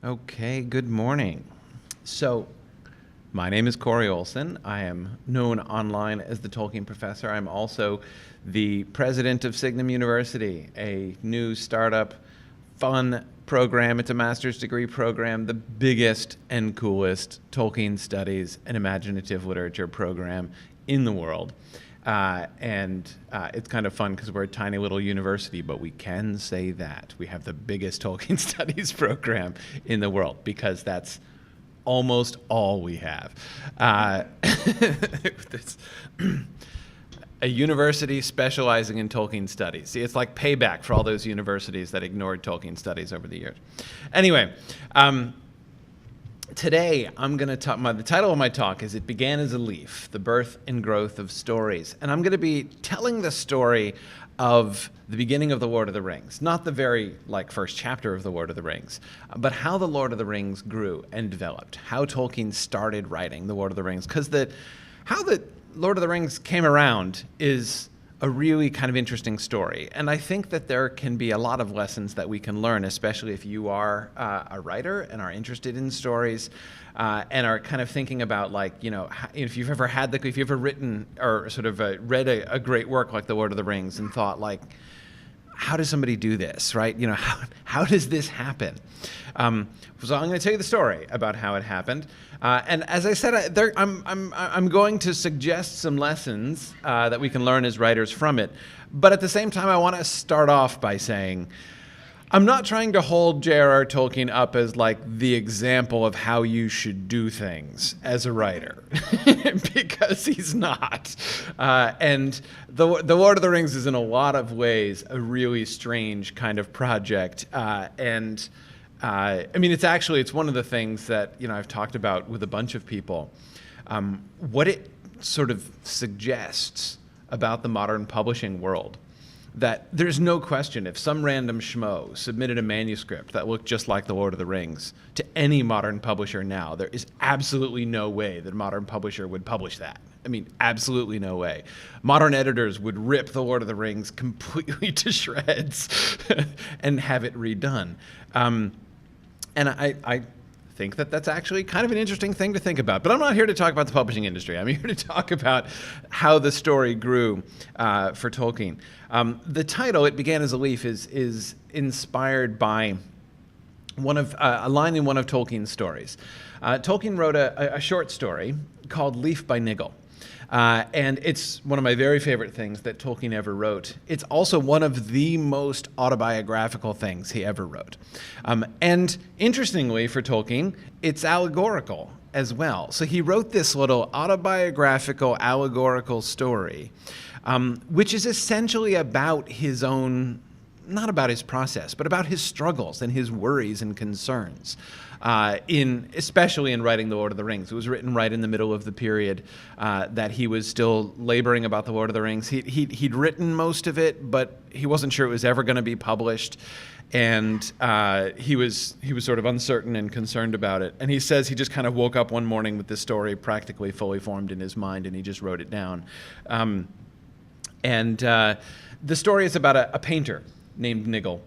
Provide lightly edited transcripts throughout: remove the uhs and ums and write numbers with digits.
Okay, good morning. So, my name is Corey Olson. I am known online as the Tolkien Professor. I'm also the president of Signum University, a new startup, fun program. It's a master's degree program, the biggest and coolest Tolkien studies and imaginative literature program in the world. And it's kind of fun because we're a tiny little university, but we can say that. We have the biggest Tolkien studies program in the world because that's almost all we have. It's a university specializing in Tolkien studies. See, it's like payback for all those universities that ignored Tolkien studies over the years. Anyway, today, I'm going to talk, the title of my talk is It Began as a Leaf, The Birth and Growth of Stories. And I'm going to be telling the story of the beginning of The Lord of the Rings. Not the very, first chapter of The Lord of the Rings, but how The Lord of the Rings grew and developed, how Tolkien started writing The Lord of the Rings. Because how the Lord of the Rings came around is a really kind of interesting story. And I think that there can be a lot of lessons that we can learn, especially if you are a writer and are interested in stories and are kind of thinking about, if you've ever written or sort of read a great work like The Lord of the Rings and thought, how does somebody do this, right? How does this happen? So I'm going to tell you the story about how it happened. And as I said, I'm going to suggest some lessons that we can learn as writers from it. But at the same time, I want to start off by saying, I'm not trying to hold J.R.R. Tolkien up as the example of how you should do things as a writer, because he's not. And the Lord of the Rings is in a lot of ways a really strange kind of project. It's one of the things that I've talked about with a bunch of people. What it sort of suggests about the modern publishing world. That there's no question if some random schmo submitted a manuscript that looked just like The Lord of the Rings to any modern publisher now, there is absolutely no way that a modern publisher would publish that. Absolutely no way. Modern editors would rip The Lord of the Rings completely to shreds and have it redone. And I think that that's actually kind of an interesting thing to think about. But I'm not here to talk about the publishing industry. I'm here to talk about how the story grew for Tolkien. The title, It Began as a Leaf, is inspired by a line in one of Tolkien's stories. Tolkien wrote a short story called Leaf by Niggle. And it's one of my very favorite things that Tolkien ever wrote. It's also one of the most autobiographical things he ever wrote. And interestingly for Tolkien, it's allegorical as well. So he wrote this little autobiographical, allegorical story, which is essentially about his own, not about his process, but about his struggles and his worries and concerns. Especially in writing The Lord of the Rings. It was written right in the middle of the period that he was still laboring about The Lord of the Rings. He'd written most of it, but he wasn't sure it was ever going to be published. And he was sort of uncertain and concerned about it. And he says he just kind of woke up one morning with this story practically fully formed in his mind, and he just wrote it down. The story is about a painter named Niggle.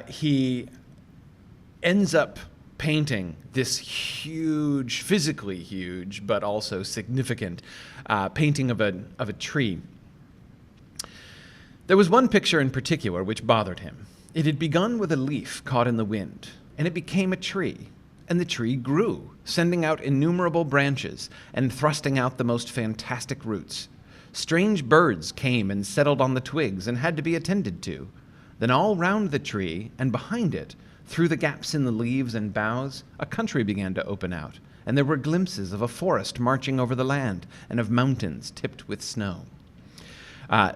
He ends up painting this huge, physically huge, but also significant painting of a tree. There was one picture in particular which bothered him. It had begun with a leaf caught in the wind, and it became a tree, and the tree grew, sending out innumerable branches and thrusting out the most fantastic roots. Strange birds came and settled on the twigs and had to be attended to. Then all round the tree and behind it, through the gaps in the leaves and boughs, a country began to open out, and there were glimpses of a forest marching over the land and of mountains tipped with snow.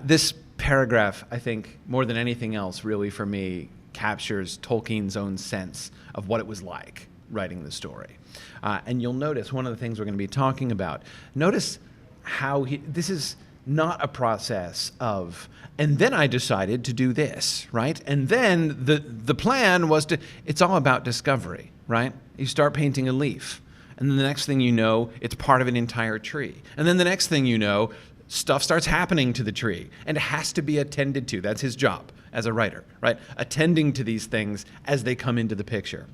This paragraph, I think, more than anything else, really for me, captures Tolkien's own sense of what it was like writing the story. And you'll notice one of the things we're going to be talking about. Notice how this is not a process of, and then I decided to do this, right? And then the plan was it's all about discovery, right? You start painting a leaf, and then the next thing you know, it's part of an entire tree. And then the next thing you know, stuff starts happening to the tree, and it has to be attended to. That's his job as a writer, right? Attending to these things as they come into the picture.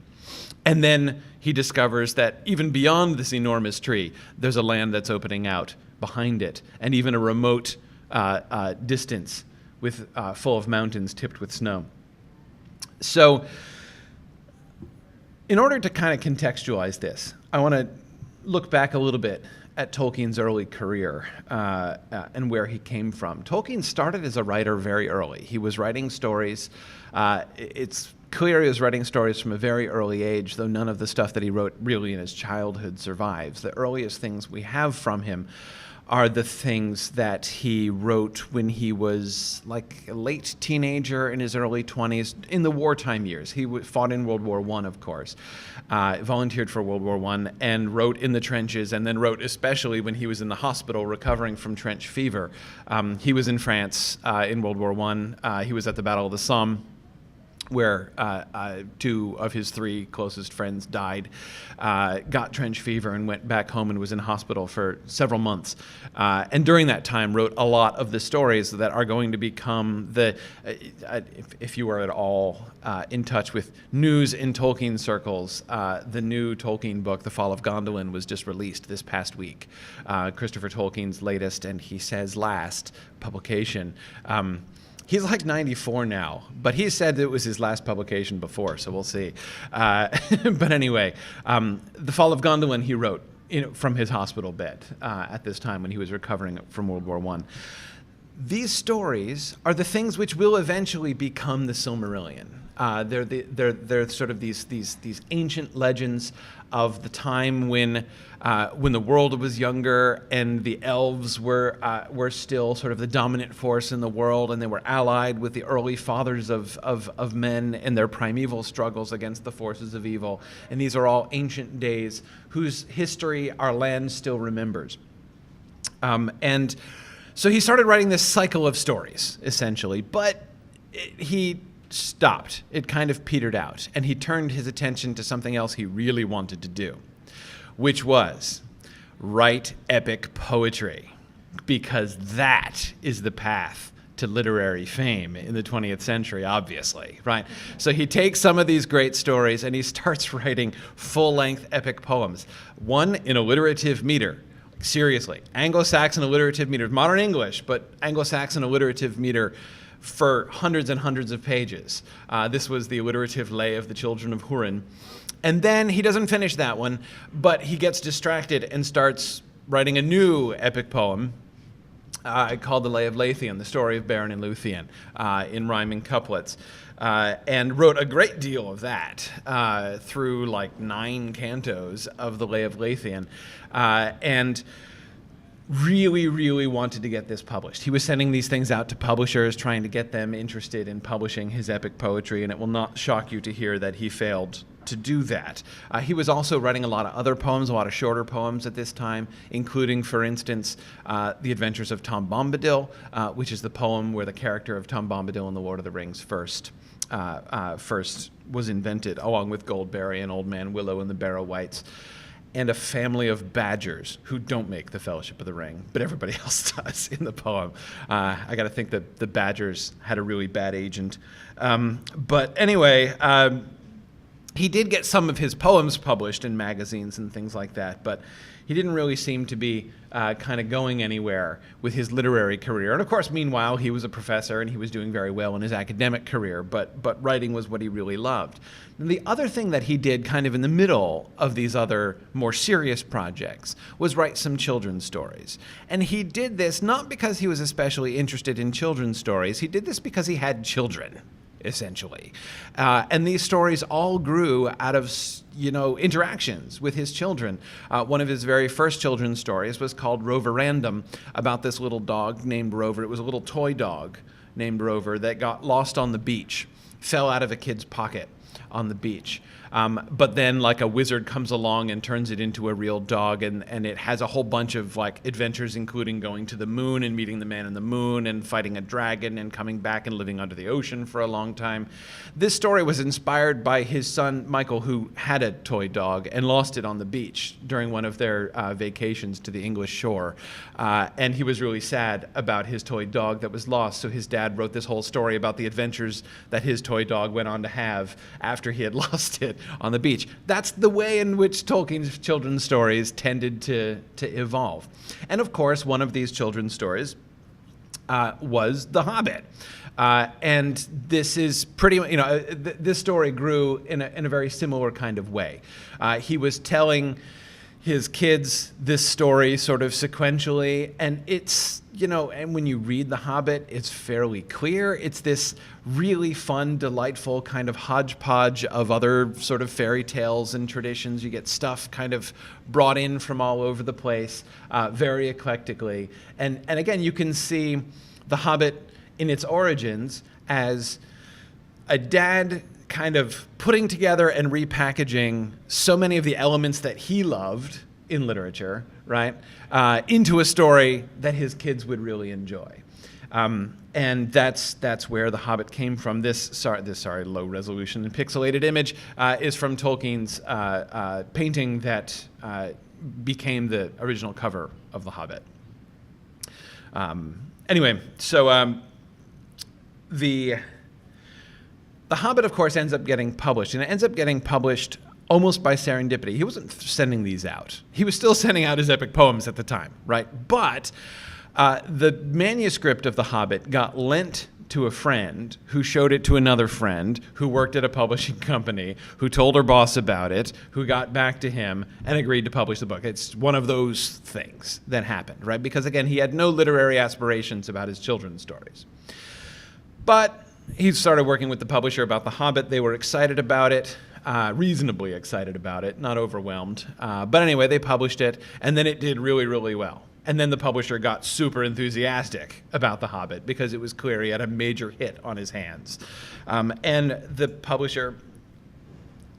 And then he discovers that even beyond this enormous tree, there's a land that's opening out behind it, and even a remote distance with full of mountains tipped with snow. So in order to kind of contextualize this, I want to look back a little bit at Tolkien's early career and where he came from. Tolkien started as a writer very early. He was writing stories. It's clear he was writing stories from a very early age, though none of the stuff that he wrote really in his childhood survives. The earliest things we have from him are the things that he wrote when he was like a late teenager, in his early 20s, in the wartime years. He fought in World War I, of course, volunteered for World War I, and wrote in the trenches, and then wrote especially when he was in the hospital recovering from trench fever. He was in France in World War I. He was at the Battle of the Somme, where two of his three closest friends died, got trench fever, and went back home and was in hospital for several months. And during that time wrote a lot of the stories that are going to become the, if you are at all in touch with news in Tolkien circles, the new Tolkien book, The Fall of Gondolin, was just released this past week. Christopher Tolkien's latest, and he says last, publication. He's like 94 now, but he said that it was his last publication before, so we'll see. But anyway, The Fall of Gondolin he wrote from his hospital bed at this time when he was recovering from World War I. These stories are the things which will eventually become the Silmarillion. They're sort of these ancient legends of the time when the world was younger and the elves were still sort of the dominant force in the world, and they were allied with the early fathers of men in their primeval struggles against the forces of evil. And these are all ancient days whose history our land still remembers. And so he started writing this cycle of stories, essentially, but he stopped. It kind of petered out, and he turned his attention to something else he really wanted to do, which was write epic poetry, because that is the path to literary fame in the 20th century, obviously, right? So he takes some of these great stories and he starts writing full-length epic poems, one in alliterative meter. Seriously, Anglo-Saxon alliterative meter, modern English, but Anglo-Saxon alliterative meter for hundreds and hundreds of pages. This was the alliterative lay of the children of Hurin. And then he doesn't finish that one, but he gets distracted and starts writing a new epic poem called The Lay of Leithian, the story of Beren and Luthien, in rhyming couplets. And wrote a great deal of that through like 9 cantos of The Lay of Leithian. And really, really wanted to get this published. He was sending these things out to publishers, trying to get them interested in publishing his epic poetry, and it will not shock you to hear that he failed to do that. He was also writing a lot of other poems, a lot of shorter poems at this time, including, for instance, The Adventures of Tom Bombadil, which is the poem where the character of Tom Bombadil in The Lord of the Rings first was invented, along with Goldberry and Old Man Willow and the Barrow Wights, and a family of badgers who don't make the Fellowship of the Ring, but everybody else does in the poem. I got to think that the badgers had a really bad agent. But anyway, he did get some of his poems published in magazines and things like that, but he didn't really seem to be kind of going anywhere with his literary career. And of course, meanwhile, he was a professor and he was doing very well in his academic career, but writing was what he really loved. And the other thing that he did kind of in the middle of these other more serious projects was write some children's stories. And he did this not because he was especially interested in children's stories, he did this because he had children, essentially. And these stories all grew out of, interactions with his children. One of his very first children's stories was called Rover Random, about this little dog named Rover. It was a little toy dog named Rover that got lost on the beach, fell out of a kid's pocket, on the beach. But then like a wizard comes along and turns it into a real dog, and it has a whole bunch of like adventures, including going to the moon and meeting the man in the moon and fighting a dragon and coming back and living under the ocean for a long time. This story was inspired by his son Michael, who had a toy dog and lost it on the beach during one of their vacations to the English shore. And he was really sad about his toy dog that was lost, so his dad wrote this whole story about the adventures that his toy dog went on to have after he had lost it on the beach. That's the way in which Tolkien's children's stories tended to evolve. And of course, one of these children's stories was The Hobbit. And this is pretty, this story grew in a very similar kind of way. He was telling his kids this story sort of sequentially, and it's, and when you read The Hobbit, it's fairly clear. It's this really fun, delightful kind of hodgepodge of other sort of fairy tales and traditions. You get stuff kind of brought in from all over the place, very eclectically. And again, you can see The Hobbit in its origins as a dad kind of putting together and repackaging so many of the elements that he loved in literature, right, into a story that his kids would really enjoy. And that's where The Hobbit came from. This low resolution and pixelated image is from Tolkien's painting that became the original cover of The Hobbit. Anyway, so The Hobbit, of course, ends up getting published, and it ends up getting published almost by serendipity. He wasn't sending these out. He was still sending out his epic poems at the time, right? But the manuscript of The Hobbit got lent to a friend who showed it to another friend who worked at a publishing company, who told her boss about it, who got back to him and agreed to publish the book. It's one of those things that happened, right? Because again, he had no literary aspirations about his children's stories. But he started working with the publisher about The Hobbit. They were excited about it, reasonably excited about it, not overwhelmed. But anyway, they published it, and then it did really, really well. And then the publisher got super enthusiastic about The Hobbit because it was clear he had a major hit on his hands. And the publisher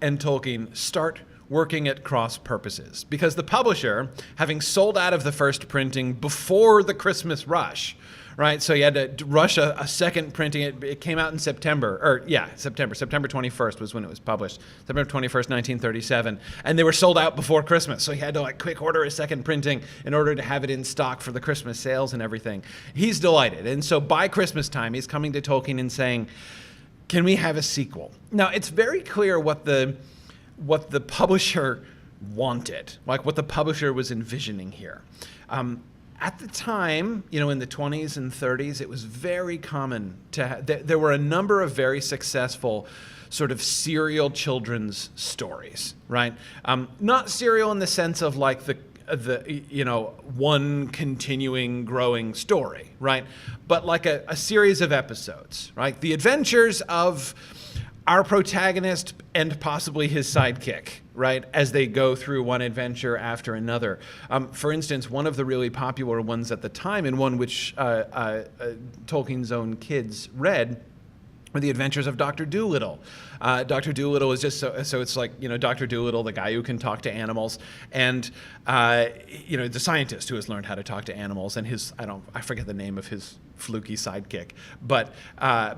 and Tolkien start working at cross purposes because the publisher, having sold out of the first printing before the Christmas rush, right? So you had to rush a second printing. It came out in September. September 21st was when it was published. September 21st, 1937. And they were sold out before Christmas. So he had to quick order a second printing in order to have it in stock for the Christmas sales and everything. He's delighted. And so by Christmas time, he's coming to Tolkien and saying, can we have a sequel? Now, it's very clear what the publisher wanted, what the publisher was envisioning here. At the time, in the 20s and 30s, it was very common there were a number of very successful sort of serial children's stories, right? Not serial in the sense of the one continuing growing story, right? But like a series of episodes, right? The adventures of our protagonist and possibly his sidekick, right, as they go through one adventure after another. For instance, one of the really popular ones at the time, and one which Tolkien's own kids read, were the adventures of Dr. Dolittle. Dr. Dolittle is just so it's like, Dr. Dolittle, the guy who can talk to animals, and the scientist who has learned how to talk to animals, and I forget the name of his fluky sidekick, but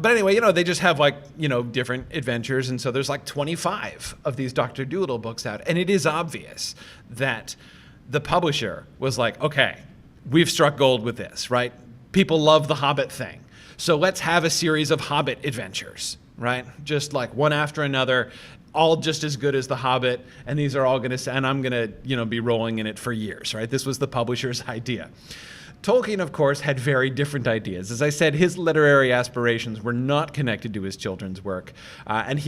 anyway, they just have different adventures, and so there's 25 of these Dr. Dolittle books out, and it is obvious that the publisher was like, okay, we've struck gold with this, right? People love the Hobbit thing. So let's have a series of Hobbit adventures, right? Just one after another, all just as good as The Hobbit, and these are all and I'm gonna, be rolling in it for years, right? This was the publisher's idea. Tolkien, of course, had very different ideas. As I said, his literary aspirations were not connected to his children's work. And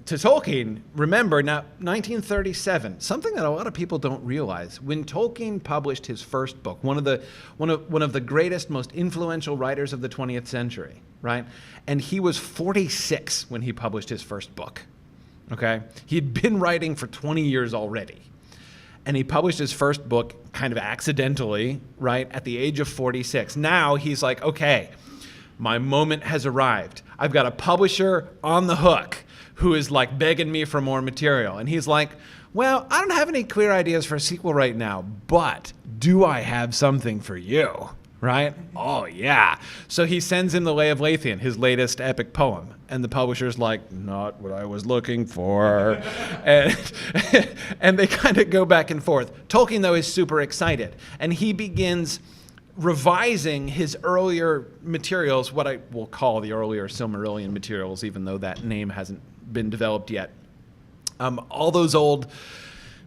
to Tolkien, remember, now, 1937, something that a lot of people don't realize, when Tolkien published his first book, one of the greatest, most influential writers of the 20th century, right? And he was 46 when he published his first book, okay? He'd been writing for 20 years already. And he published his first book kind of accidentally, right, at the age of 46. Now he's like, okay, my moment has arrived. I've got a publisher on the hook who is like begging me for more material. And he's like, well, I don't have any clear ideas for a sequel right now, but do I have something for you? Right? Oh, yeah. So he sends him The Lay of Lathian, his latest epic poem. And the publisher's like, not what I was looking for. and they kind of go back and forth. Tolkien, though, is super excited. And he begins revising his earlier materials, what I will call the earlier Silmarillion materials, even though that name hasn't been developed yet. All those old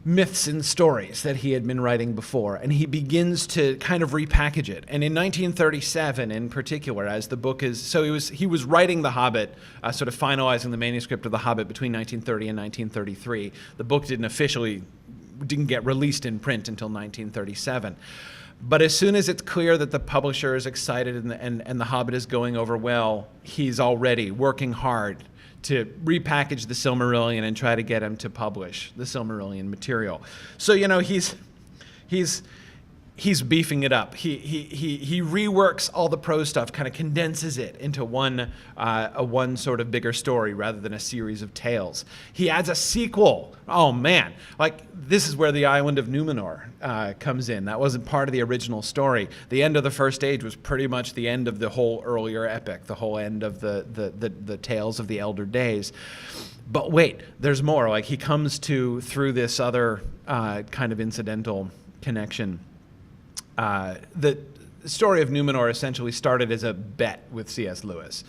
myths and stories that he had been writing before, and he begins to kind of repackage it. And in 1937, in particular, as the book is, so he was writing The Hobbit, sort of finalizing the manuscript of The Hobbit between 1930 and 1933. The book didn't get released in print until 1937. But as soon as it's clear that the publisher is excited and The Hobbit is going over well, he's already working hard to repackage the Silmarillion and try to get him to publish the Silmarillion material. So, he's beefing it up. He reworks all the prose stuff, kind of condenses it into one sort of bigger story rather than a series of tales. He adds a sequel. Oh man, like this is where the island of Numenor comes in. That wasn't part of the original story. The end of the First Age was pretty much the end of the whole earlier epic, the whole end of the tales of the Elder Days. But wait, there's more. Like he comes through this other kind of incidental connection. The story of Numenor essentially started as a bet with C.S. Lewis.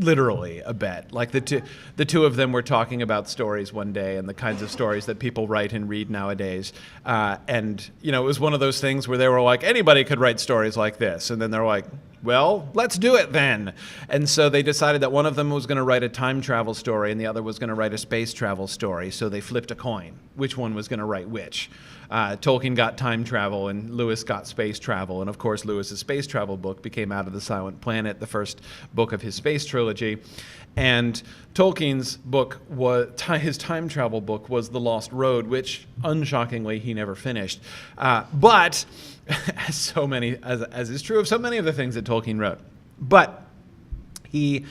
Literally a bet. Like the two of them were talking about stories one day and the kinds of stories that people write and read nowadays. And it was one of those things where they were like, anybody could write stories like this. And then they're like, well, let's do it then. And so they decided that one of them was going to write a time travel story and the other was going to write a space travel story. So they flipped a coin, which one was going to write which. Tolkien got time travel and Lewis got space travel. And of course, Lewis's space travel book became Out of the Silent Planet, the first book of his space trilogy. And Tolkien's book, his time travel book, was The Lost Road, which, unshockingly, he never finished. But, as is true of so many of the things that Tolkien wrote. But he...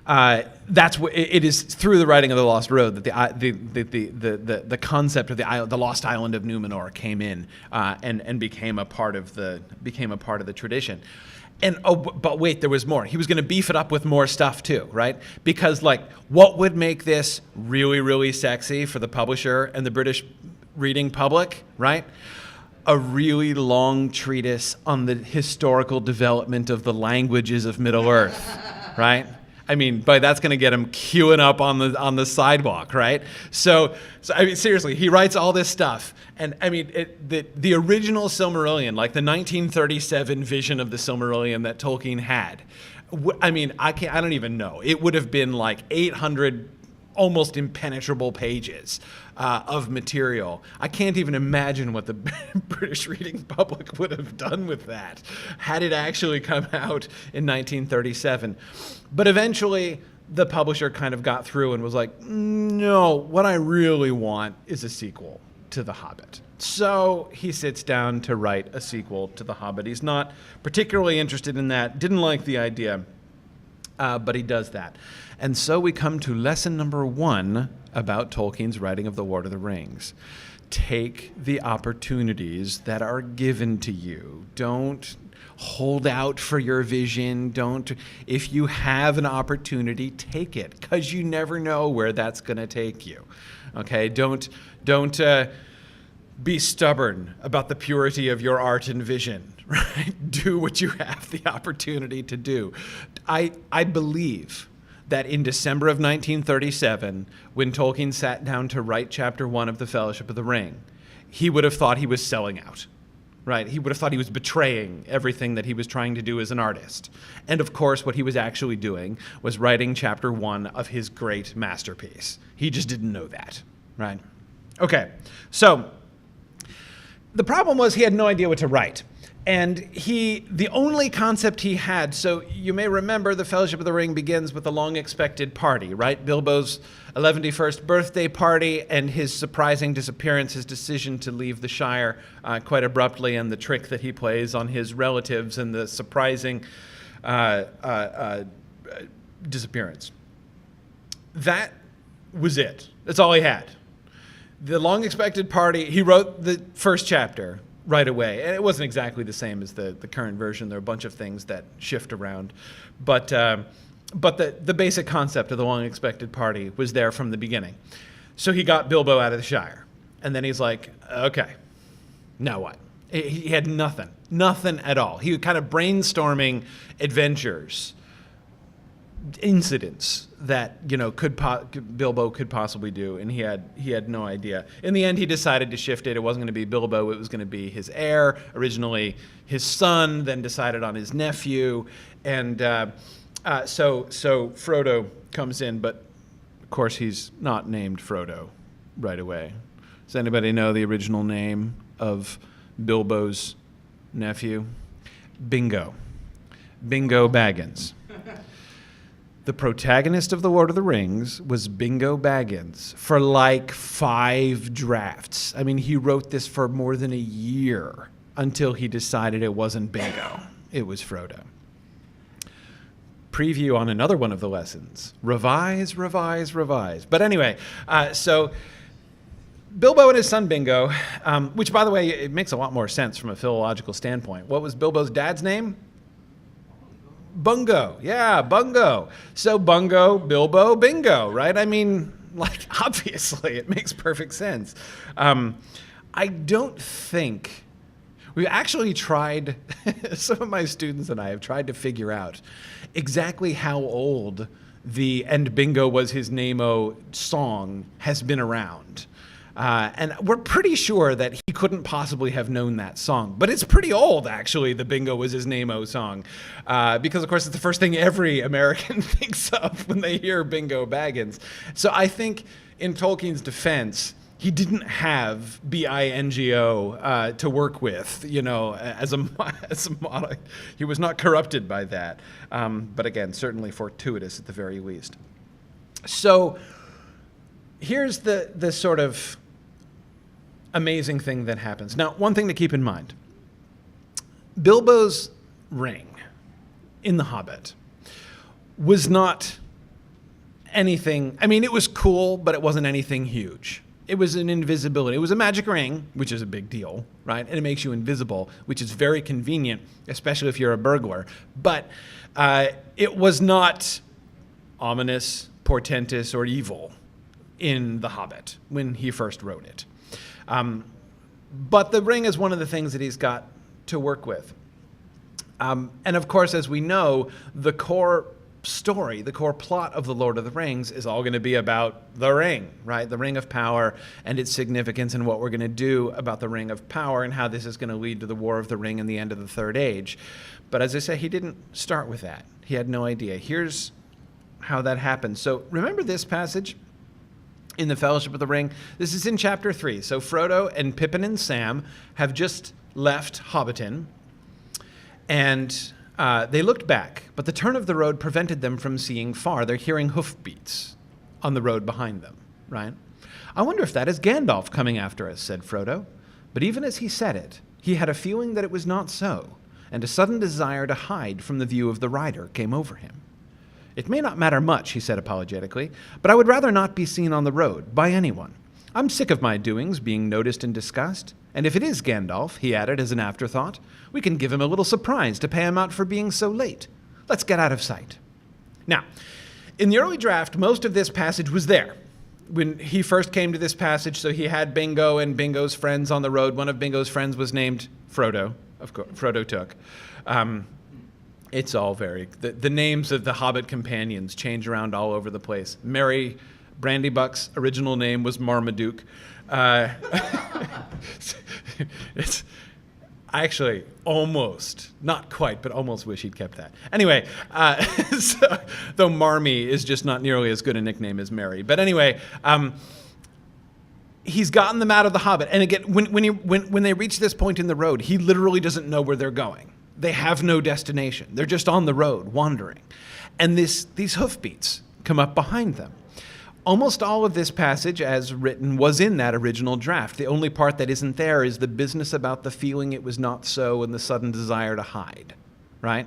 that's what it is through the writing of The Lost Road that the concept of the lost island of Numenor came in and became a part of the tradition. But wait, there was more. He was going to beef it up with more stuff too, right? Because what would make this really, really sexy for the publisher and the British reading public, right? A really long treatise on the historical development of the languages of Middle-earth, right? I mean, but that's going to get him queuing up on the sidewalk, right? So I mean, seriously, he writes all this stuff, and I mean, the original Silmarillion, like the 1937 vision of the Silmarillion that Tolkien had. I mean, I don't even know. It would have been like 800 almost impenetrable pages of material. I can't even imagine what the British reading public would have done with that had it actually come out in 1937. But eventually, the publisher kind of got through and was like, no, what I really want is a sequel to The Hobbit. So he sits down to write a sequel to The Hobbit. He's not particularly interested in that, didn't like the idea, but he does that. And so we come to lesson number 1 about Tolkien's writing of The Lord of the Rings. Take the opportunities that are given to you. Don't hold out for your vision. If you have an opportunity, take it, because you never know where that's going to take you. Okay? Don't be stubborn about the purity of your art and vision. Right? Do what you have the opportunity to do. I believe that in December of 1937, when Tolkien sat down to write Chapter 1 of The Fellowship of the Ring, he would have thought he was selling out, right? He would have thought he was betraying everything that he was trying to do as an artist. And of course, what he was actually doing was writing Chapter 1 of his great masterpiece. He just didn't know that, right? Okay, so the problem was he had no idea what to write. And the only concept he had, so you may remember The Fellowship of the Ring begins with a long-expected party, right? Bilbo's 11th birthday party and his surprising disappearance, his decision to leave the Shire quite abruptly, and the trick that he plays on his relatives and the surprising disappearance. that was it. That's all he had. The long expected party, he wrote the first chapter right away. And it wasn't exactly the same as the current version. There are a bunch of things that shift around. But the basic concept of the long expected party was there from the beginning. So he got Bilbo out of the Shire. And then he's like, okay, now what? He had nothing at all. He was kind of brainstorming adventures, incidents that Bilbo could possibly do, and he had no idea. In the end, he decided to shift it. It wasn't going to be Bilbo; it was going to be his heir. Originally, his son, then decided on his nephew, and so Frodo comes in, but of course he's not named Frodo right away. Does anybody know the original name of Bilbo's nephew? Bingo Baggins. The protagonist of The Lord of the Rings was Bingo Baggins for like 5 drafts. I mean, he wrote this for more than a year until he decided it wasn't Bingo. It was Frodo. Preview on another one of the lessons. Revise. But anyway, so Bilbo and his son Bingo, which, by the way, it makes a lot more sense from a philological standpoint. What was Bilbo's dad's name? Bungo. Yeah, Bungo. So Bungo, Bilbo, Bingo, right? I mean, like, obviously, it makes perfect sense. I don't think... We actually tried, some of my students and I have tried to figure out exactly how old the "And Bingo Was His Name-O" song has been around. And we're pretty sure that he couldn't possibly have known that song. But it's pretty old, actually, the Bingo Was His Name-O song. Because, of course, it's the first thing every American thinks of when they hear Bingo Baggins. So I think, in Tolkien's defense, he didn't have B-I-N-G-O to work with, as a model. He was not corrupted by that. But again, certainly fortuitous at the very least. So here's the sort of amazing thing that happens. Now, one thing to keep in mind. Bilbo's ring in The Hobbit was not anything... I mean, it was cool, but it wasn't anything huge. It was an invisibility. It was a magic ring, which is a big deal, right? And it makes you invisible, which is very convenient, especially if you're a burglar. But it was not ominous, portentous, or evil in The Hobbit when he first wrote it. But the ring is one of the things that he's got to work with. And of course, as we know, the core story, the core plot of The Lord of the Rings is all going to be about the ring, right? The Ring of Power and its significance and what we're going to do about the Ring of Power and how this is going to lead to the War of the Ring and the end of the Third Age. But as I say, he didn't start with that. He had no idea. Here's how that happened. So remember this passage in the Fellowship of the Ring? This is in chapter 3. So Frodo and Pippin and Sam have just left Hobbiton, and they looked back, but the turn of the road prevented them from seeing far. They're hearing hoofbeats on the road behind them, right? I wonder if that is Gandalf coming after us, said Frodo. But even as he said it, he had a feeling that it was not so, and a sudden desire to hide from the view of the rider came over him. It may not matter much, he said apologetically, but I would rather not be seen on the road by anyone. I'm sick of my doings being noticed and discussed. And if it is Gandalf, he added as an afterthought, we can give him a little surprise to pay him out for being so late. Let's get out of sight. Now, in the early draft, most of this passage was there. When he first came to this passage, so he had Bingo and Bingo's friends on the road. One of Bingo's friends was named Frodo. Of course, Frodo took. It's all very... The names of the Hobbit companions change around all over the place. Merry Brandybuck's original name was Marmaduke. It's actually almost, not quite, but almost wish he'd kept that. Anyway, though Marmee is just not nearly as good a nickname as Mary. But anyway, he's gotten them out of the Hobbit. And again, when they reach this point in the road, he literally doesn't know where they're going. They have no destination. They're just on the road, wandering. And these hoofbeats come up behind them. Almost all of this passage, as written, was in that original draft. The only part that isn't there is the business about the feeling it was not so and the sudden desire to hide, right?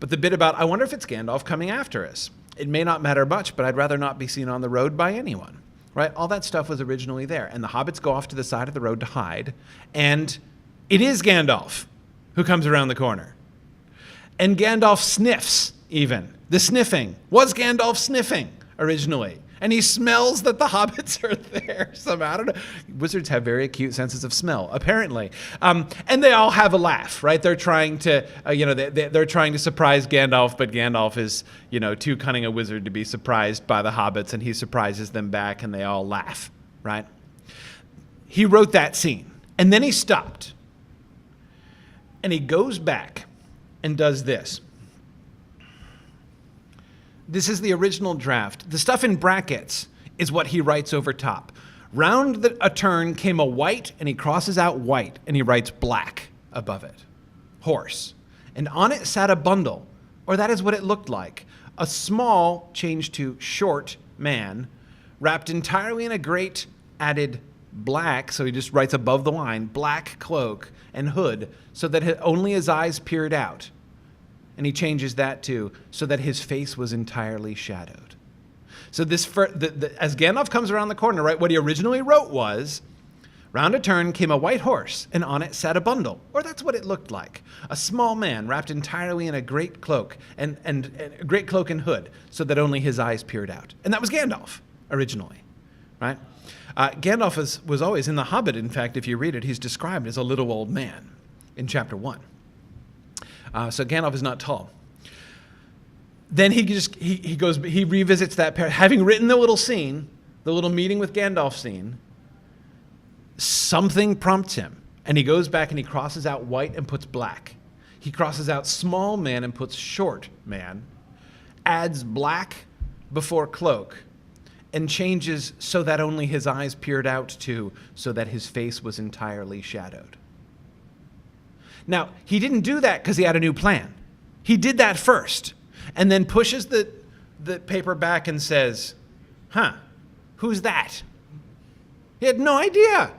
But the bit about, I wonder if it's Gandalf coming after us. It may not matter much, but I'd rather not be seen on the road by anyone. Right? All that stuff was originally there. And the hobbits go off to the side of the road to hide. And it is Gandalf who comes around the corner. And Gandalf sniffs, even. The sniffing. Was Gandalf sniffing originally? And he smells that the hobbits are there somehow. I don't know. Wizards have very acute senses of smell, apparently. And they all have a laugh, right? They're trying to, they're trying to surprise Gandalf, but Gandalf is, too cunning a wizard to be surprised by the hobbits, and he surprises them back, and they all laugh, right? He wrote that scene, and then he stopped. And he goes back and does this. This is the original draft. The stuff in brackets is what he writes over top. Round a turn came a white, and he crosses out white, and he writes black above it. Horse. And on it sat a bundle, or that is what it looked like. A small, changed to short, man, wrapped entirely in a great added black, so he just writes above the line, black cloak and hood, so that only his eyes peered out. And he changes that to, so that his face was entirely shadowed. So this, as Gandalf comes around the corner, right, what he originally wrote was, round a turn came a white horse, and on it sat a bundle, or that's what it looked like. A small man wrapped entirely in a great cloak, and a great cloak and hood, so that only his eyes peered out. And that was Gandalf, originally, right? Gandalf was always, in The Hobbit, in fact, if you read it, he's described as a little old man in chapter 1. So Gandalf is not tall. Then he revisits that pair. Having written the little scene, the little meeting with Gandalf scene, something prompts him. And he goes back and he crosses out white and puts black. He crosses out small man and puts short man, adds black before cloak, and changes so that only his eyes peered out to, so that his face was entirely shadowed. Now, he didn't do that because he had a new plan. He did that first, and then pushes the paper back and says, who's that? He had no idea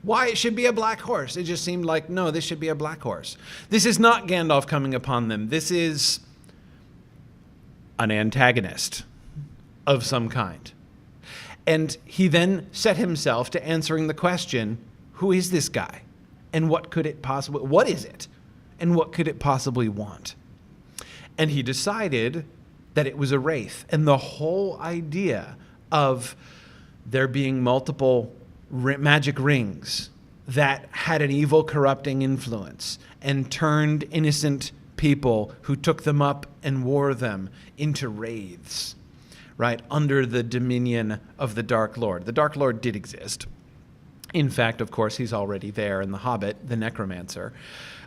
why it should be a black horse. It just seemed like, no, this should be a black horse. This is not Gandalf coming upon them. This is an antagonist of some kind. And he then set himself to answering the question, who is this guy? And what is it? And what could it possibly want? And he decided that it was a wraith. And the whole idea of there being multiple magic rings that had an evil, corrupting influence and turned innocent people who took them up and wore them into wraiths, right, under the dominion of the Dark Lord. The Dark Lord did exist. In fact, of course, he's already there in The Hobbit, the necromancer.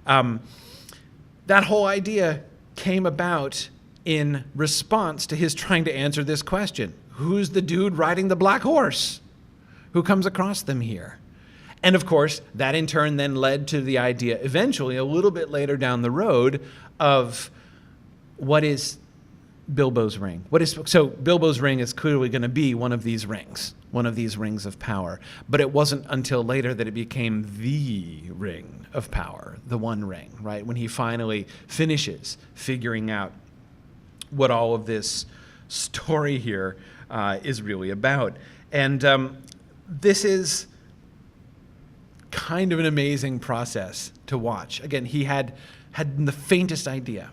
That whole idea came about in response to his trying to answer this question. Who's the dude riding the black horse who comes across them here? And of course, that in turn then led to the idea eventually, a little bit later down the road, of what is Bilbo's ring? So Bilbo's ring is clearly going to be one of these rings of power. But it wasn't until later that it became the ring of power, the One Ring, right? When he finally finishes figuring out what all of this story here is really about. And this is kind of an amazing process to watch. Again, he had the faintest idea.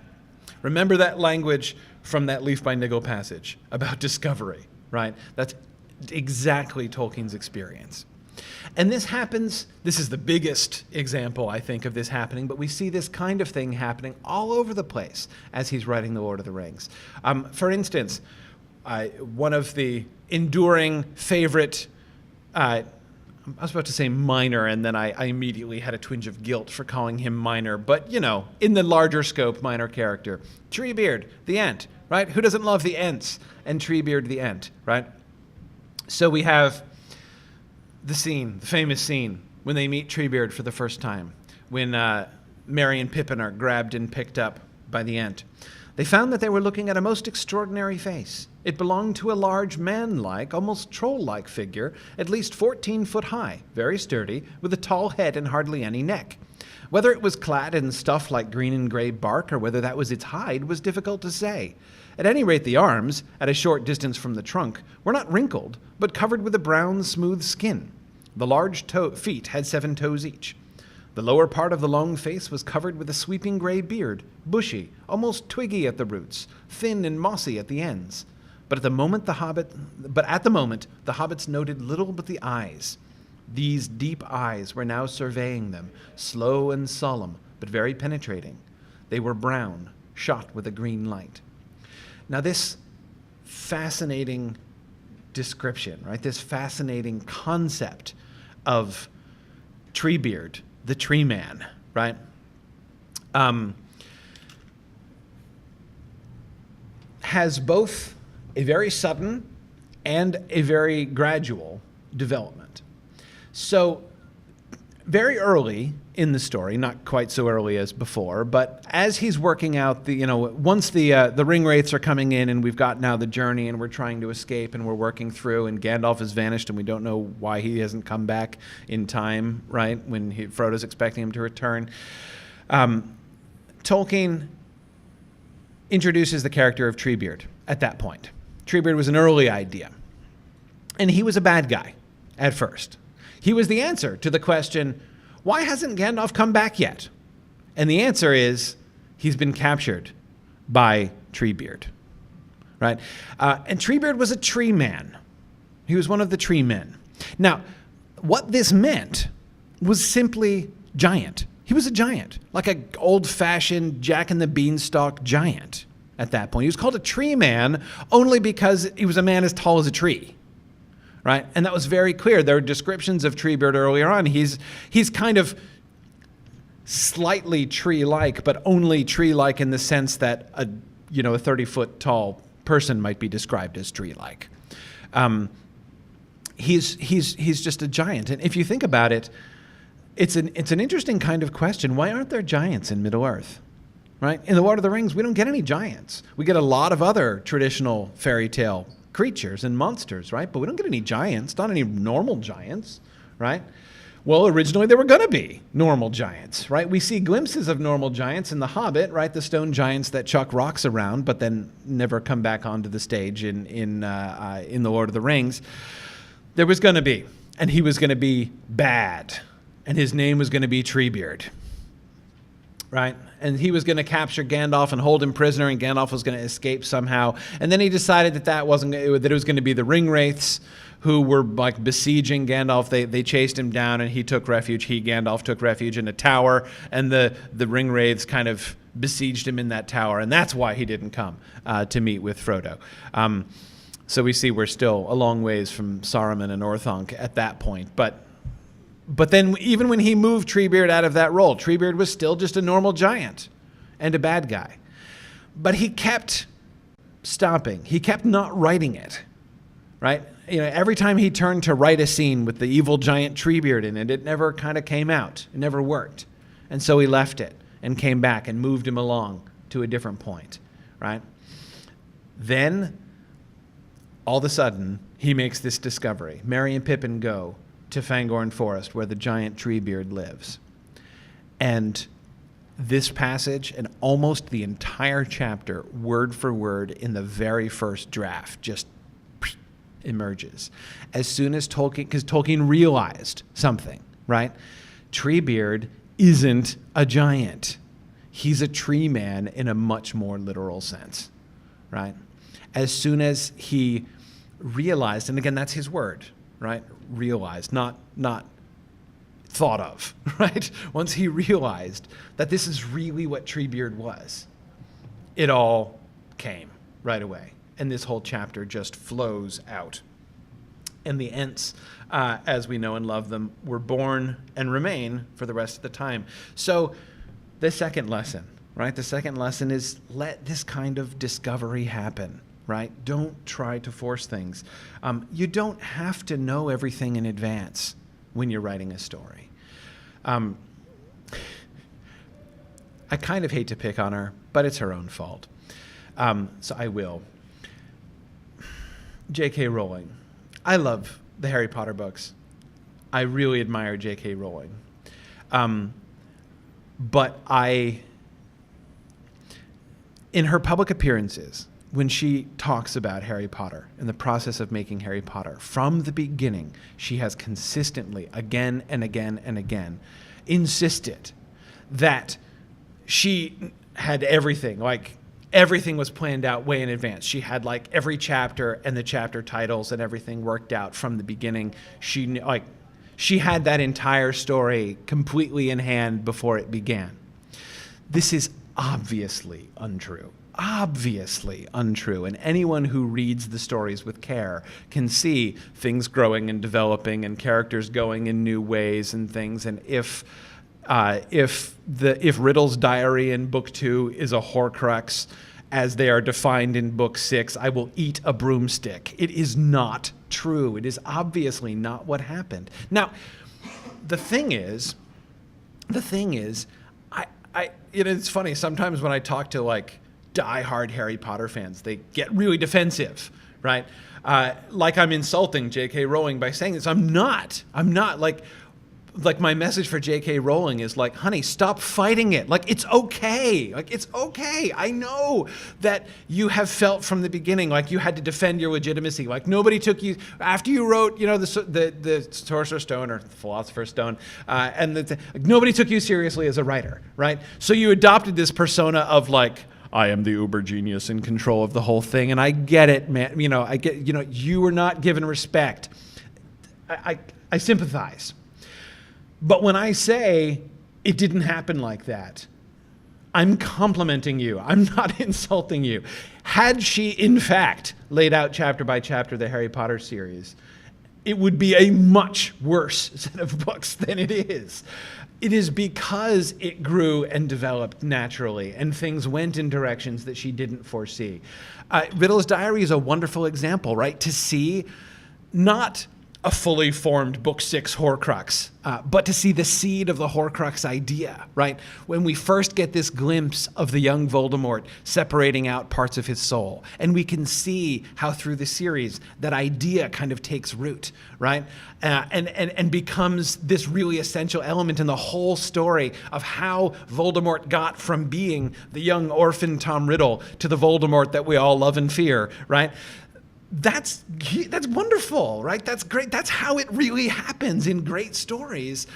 Remember that language from that Leaf by Niggle passage about discovery, right? That's exactly Tolkien's experience. And this is the biggest example, I think, of this happening, but we see this kind of thing happening all over the place as he's writing The Lord of the Rings. For instance, one of the enduring favorite, I was about to say minor, and then I immediately had a twinge of guilt for calling him minor, but, in the larger scope, minor character. Treebeard, the Ent, right? Who doesn't love the Ents? And Treebeard, the Ent, right? So we have the famous scene, when they meet Treebeard for the first time, when Merry and Pippin are grabbed and picked up by the Ent. They found that they were looking at a most extraordinary face. It belonged to a large man-like, almost troll-like figure, at least 14 foot high, very sturdy, with a tall head and hardly any neck. Whether it was clad in stuff like green and gray bark or whether that was its hide was difficult to say. At any rate, the arms, at a short distance from the trunk, were not wrinkled, but covered with a brown, smooth skin. The large feet had 7 toes each. The lower part of the long face was covered with a sweeping gray beard, bushy, almost twiggy at the roots, thin and mossy at the ends. But at the moment, the hobbits noted little but the eyes. These deep eyes were now surveying them, slow and solemn, but very penetrating. They were brown, shot with a green light. Now this fascinating description, right? This fascinating concept of Treebeard, the tree man, right? Has both a very sudden and a very gradual development. So very early in the story, not quite so early as before, but as he's working out once the ring wraiths are coming in and we've got now the journey and we're trying to escape and we're working through and Gandalf has vanished and we don't know why he hasn't come back in time, right? When Frodo's expecting him to return. Tolkien introduces the character of Treebeard at that point. Treebeard was an early idea. And he was a bad guy at first. He was the answer to the question, why hasn't Gandalf come back yet? And the answer is, he's been captured by Treebeard, right? And Treebeard was a tree man. He was one of the tree men. Now, what this meant was simply giant. He was a giant, like an old-fashioned Jack and the Beanstalk giant at that point. He was called a tree man only because he was a man as tall as a tree. Right? And that was very clear. There are descriptions of Treebeard earlier on. He's kind of slightly tree-like, but only tree-like in the sense that a 30-foot tall person might be described as tree-like. He's just a giant. And if you think about it, it's an interesting kind of question. Why aren't there giants in Middle-earth? Right? In the Lord of the Rings, we don't get any giants. We get a lot of other traditional fairy tale creatures and monsters, right? But we don't get any giants, not any normal giants, right? Well, originally there were going to be normal giants, right? We see glimpses of normal giants in The Hobbit, right? The stone giants that chuck rocks around, but then never come back onto the stage in The Lord of the Rings. There was going to be, and he was going to be bad, and his name was going to be Treebeard, right? And he was going to capture Gandalf and hold him prisoner, and Gandalf was going to escape somehow. And then he decided that it was going to be the ring wraiths who were like besieging Gandalf. They chased him down, and Gandalf took refuge in a tower, and the ring wraiths kind of besieged him in that tower, and that's why he didn't come to meet with Frodo. So we see we're still a long ways from Saruman and Orthanc at that point, But then even when he moved Treebeard out of that role, Treebeard was still just a normal giant and a bad guy. But he kept stopping. He kept not writing it, right? Every time he turned to write a scene with the evil giant Treebeard in it, it never kind of came out. It never worked. And so he left it and came back and moved him along to a different point, right? Then, all of a sudden, he makes this discovery. Merry and Pippin go to Fangorn Forest, where the giant Treebeard lives. And this passage and almost the entire chapter, word for word, in the very first draft, just emerges. As soon as because Tolkien realized something, right? Treebeard isn't a giant. He's a tree man in a much more literal sense, right? As soon as he realized, and again, that's his word, right? Realized, not thought of, right? Once he realized that this is really what Treebeard was, it all came right away. And this whole chapter just flows out. And the Ents, as we know and love them, were born and remain for the rest of the time. So the second lesson, right? The second lesson is let this kind of discovery happen. Right? Don't try to force things. You don't have to know everything in advance when you're writing a story. I kind of hate to pick on her, but it's her own fault. So I will. J.K. Rowling. I love the Harry Potter books. I really admire J.K. Rowling. But in her public appearances, when she talks about Harry Potter and the process of making Harry Potter, from the beginning, she has consistently, again and again and again, insisted that she had everything, like everything was planned out way in advance. She had like every chapter and the chapter titles and everything worked out from the beginning. She had that entire story completely in hand before it began. This is obviously untrue. Obviously untrue. And anyone who reads the stories with care can see things growing and developing and characters going in new ways and things. And if Riddle's diary in book 2 is a Horcrux as they are defined in book 6, I will eat a broomstick. It is not true. It is obviously not what happened. Now, the thing is, it's funny, sometimes when I talk to like diehard Harry Potter fans, they get really defensive, right? Like I'm insulting J.K. Rowling by saying this. I'm not. Like my message for J.K. Rowling is like, honey, stop fighting it. Like, it's okay. Like, it's okay. I know that you have felt from the beginning like you had to defend your legitimacy. Like, nobody took you, after you wrote, the Sorcerer's Stone or the Philosopher's Stone, nobody took you seriously as a writer, right? So you adopted this persona of like, I am the uber genius in control of the whole thing. And I get it, man. You were not given respect. I sympathize. But when I say it didn't happen like that, I'm complimenting you. I'm not insulting you. Had she, in fact, laid out chapter by chapter the Harry Potter series, it would be a much worse set of books than it is. It is because it grew and developed naturally, and things went in directions that she didn't foresee. Riddle's Diary is a wonderful example, right? To see not a fully formed book 6 Horcrux, but to see the seed of the Horcrux idea, right? When we first get this glimpse of the young Voldemort separating out parts of his soul, and we can see how through the series that idea kind of takes root, right? And becomes this really essential element in the whole story of how Voldemort got from being the young orphan Tom Riddle to the Voldemort that we all love and fear, right? That's wonderful, right? That's great. That's how it really happens in great stories.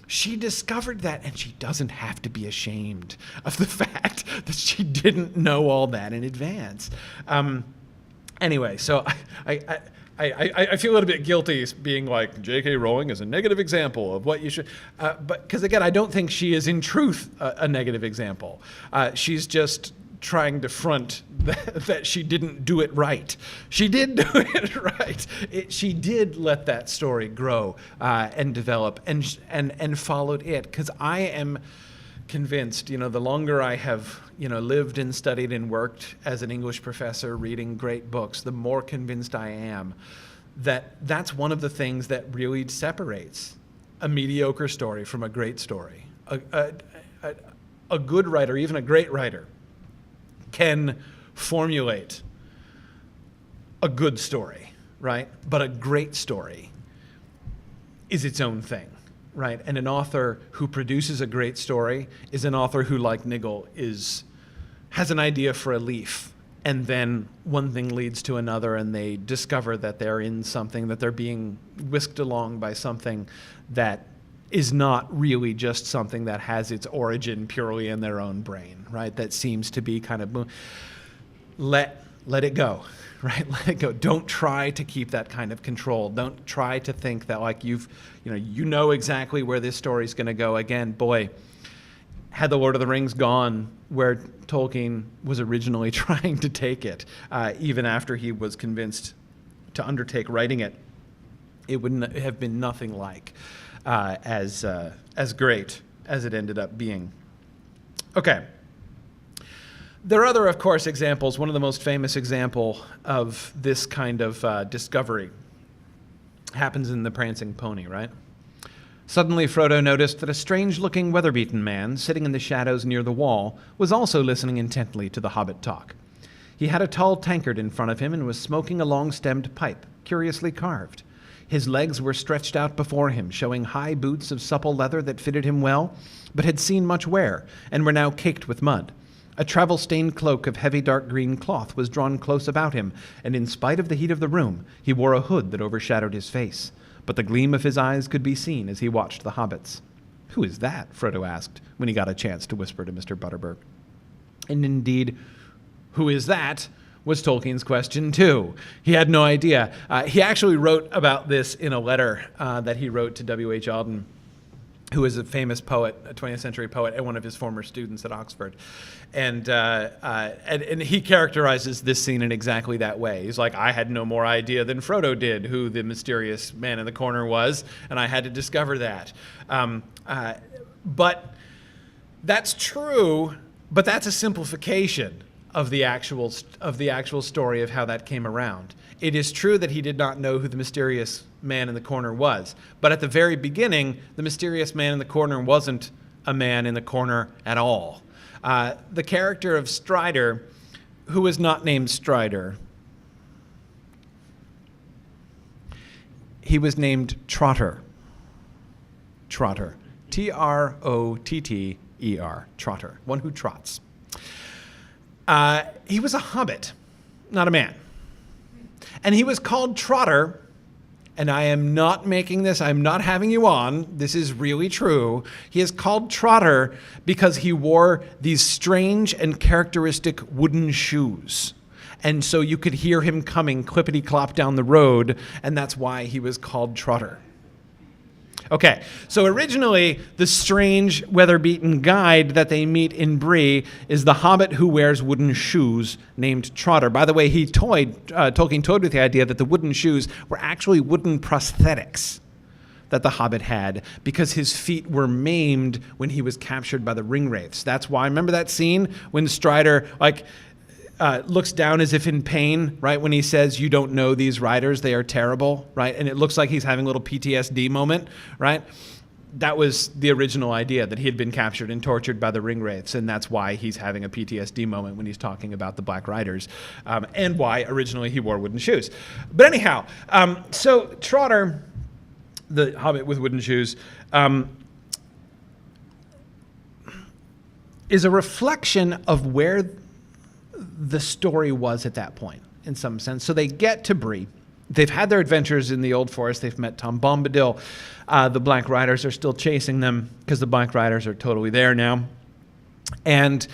She discovered that, and she doesn't have to be ashamed of the fact that she didn't know all that in advance. Anyway, so I feel a little bit guilty being like, J.K. Rowling is a negative example of what you should, but because again, I don't think she is in truth a negative example. She's just trying to front that she didn't do it right. She did do it right. She did let that story grow and develop and followed it. Because I am convinced, the longer I have, lived and studied and worked as an English professor reading great books, the more convinced I am that that's one of the things that really separates a mediocre story from a great story. A good writer, even a great writer, can formulate a good story, right? But a great story is its own thing, right? And an author who produces a great story is an author who, like Nigel, has an idea for a leaf, and then one thing leads to another, and they discover that they're in something, that they're being whisked along by something that is not really just something that has its origin purely in their own brain, right? That seems to be kind of, let it go, right? Let it go. Don't try to keep that kind of control. Don't try to think that like you know exactly where this story's going to go. Again, boy, had the Lord of the Rings gone where Tolkien was originally trying to take it, even after he was convinced to undertake writing it, it wouldn't have been nothing like as great as it ended up being. Okay. There are other, of course, examples. One of the most famous example of this kind of discovery happens in The Prancing Pony, right? Suddenly, Frodo noticed that a strange-looking, weather-beaten man sitting in the shadows near the wall was also listening intently to the hobbit talk. He had a tall tankard in front of him and was smoking a long-stemmed pipe, curiously carved. His legs were stretched out before him, showing high boots of supple leather that fitted him well, but had seen much wear, and were now caked with mud. A travel-stained cloak of heavy dark green cloth was drawn close about him, and in spite of the heat of the room, he wore a hood that overshadowed his face. But the gleam of his eyes could be seen as he watched the hobbits. "Who is that?" Frodo asked, when he got a chance to whisper to Mr. Butterbur. And indeed, who is that was Tolkien's question too. He had no idea. He actually wrote about this in a letter that he wrote to W.H. Auden, who is a famous poet, a 20th century poet, and one of his former students at Oxford. And he characterizes this scene in exactly that way. He's like, I had no more idea than Frodo did who the mysterious man in the corner was, and I had to discover that. But that's true, but that's a simplification of the actual story of how that came around. It is true that he did not know who the mysterious man in the corner was, but at the very beginning, the mysterious man in the corner wasn't a man in the corner at all. The character of Strider, who was not named Strider, he was named Trotter. Trotter. T-R-O-T-T-E-R. Trotter. One who trots. He was a hobbit, not a man. And he was called Trotter, and I am not making this, I'm not having you on, this is really true. He is called Trotter because he wore these strange and characteristic wooden shoes. And so you could hear him coming clippity-clop down the road, and that's why he was called Trotter. Okay, so originally, the strange, weather-beaten guide that they meet in Bree is the hobbit who wears wooden shoes named Trotter. By the way, Tolkien toyed with the idea that the wooden shoes were actually wooden prosthetics that the hobbit had because his feet were maimed when he was captured by the ringwraiths. That's why, remember that scene when Strider, looks down as if in pain, right? When he says, "You don't know these riders, they are terrible," right? And it looks like he's having a little PTSD moment, right? That was the original idea, that he had been captured and tortured by the ringwraiths, and that's why he's having a PTSD moment when he's talking about the Black Riders, and why originally he wore wooden shoes. But anyhow, so Trotter, the hobbit with wooden shoes, is a reflection of where the story was at that point, in some sense. So they get to Bree. They've had their adventures in the Old Forest. They've met Tom Bombadil. The Black Riders are still chasing them because the Black Riders are totally there now. And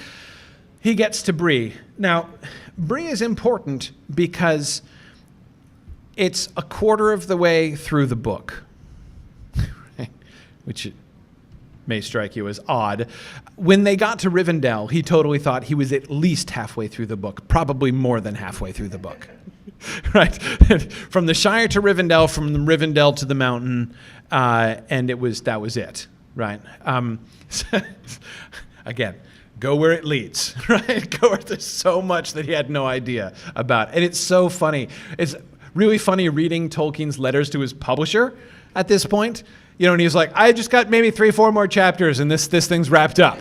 he gets to Bree. Now, Bree is important because it's a quarter of the way through the book, which may strike you as odd. When they got to Rivendell, he totally thought he was at least halfway through the book, probably more than halfway through the book. Right? From the Shire to Rivendell, from the Rivendell to the mountain, and that was it. Right? Again, go where it leads. Right? Go where there's so much that he had no idea about. And it's so funny. It's really funny reading Tolkien's letters to his publisher at this point. And he's like, I just got maybe 3-4 more chapters and this thing's wrapped up,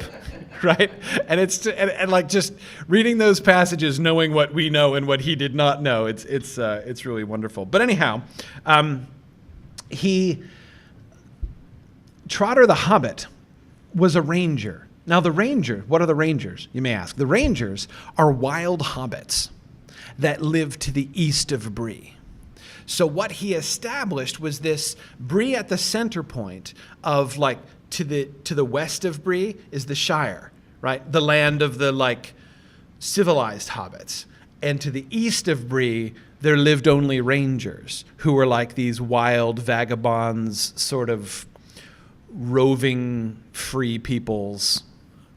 right? And it's like just reading those passages, knowing what we know and what he did not know. It's really wonderful. But anyhow, Trotter the Hobbit was a ranger. Now what are the rangers, you may ask? The rangers are wild hobbits that live to the east of Bree. So what he established was this Bree at the center point of to the west of Bree is the Shire, right? The land of the civilized hobbits. And to the east of Bree, there lived only rangers who were like these wild vagabonds, sort of roving free peoples,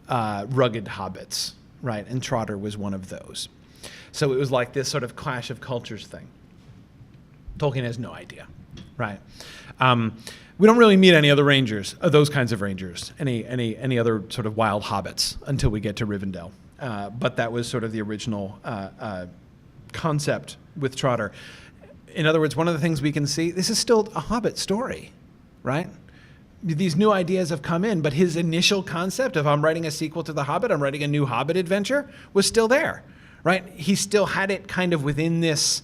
rugged hobbits, right? And Trotter was one of those. So it was like this sort of clash of cultures thing. Tolkien has no idea, right? We don't really meet any other rangers, those kinds of rangers, any other sort of wild hobbits until we get to Rivendell. But that was sort of the original concept with Trotter. In other words, one of the things we can see, this is still a Hobbit story, right? These new ideas have come in, but his initial concept of I'm writing a sequel to The Hobbit, I'm writing a new Hobbit adventure, was still there, right? He still had it kind of within this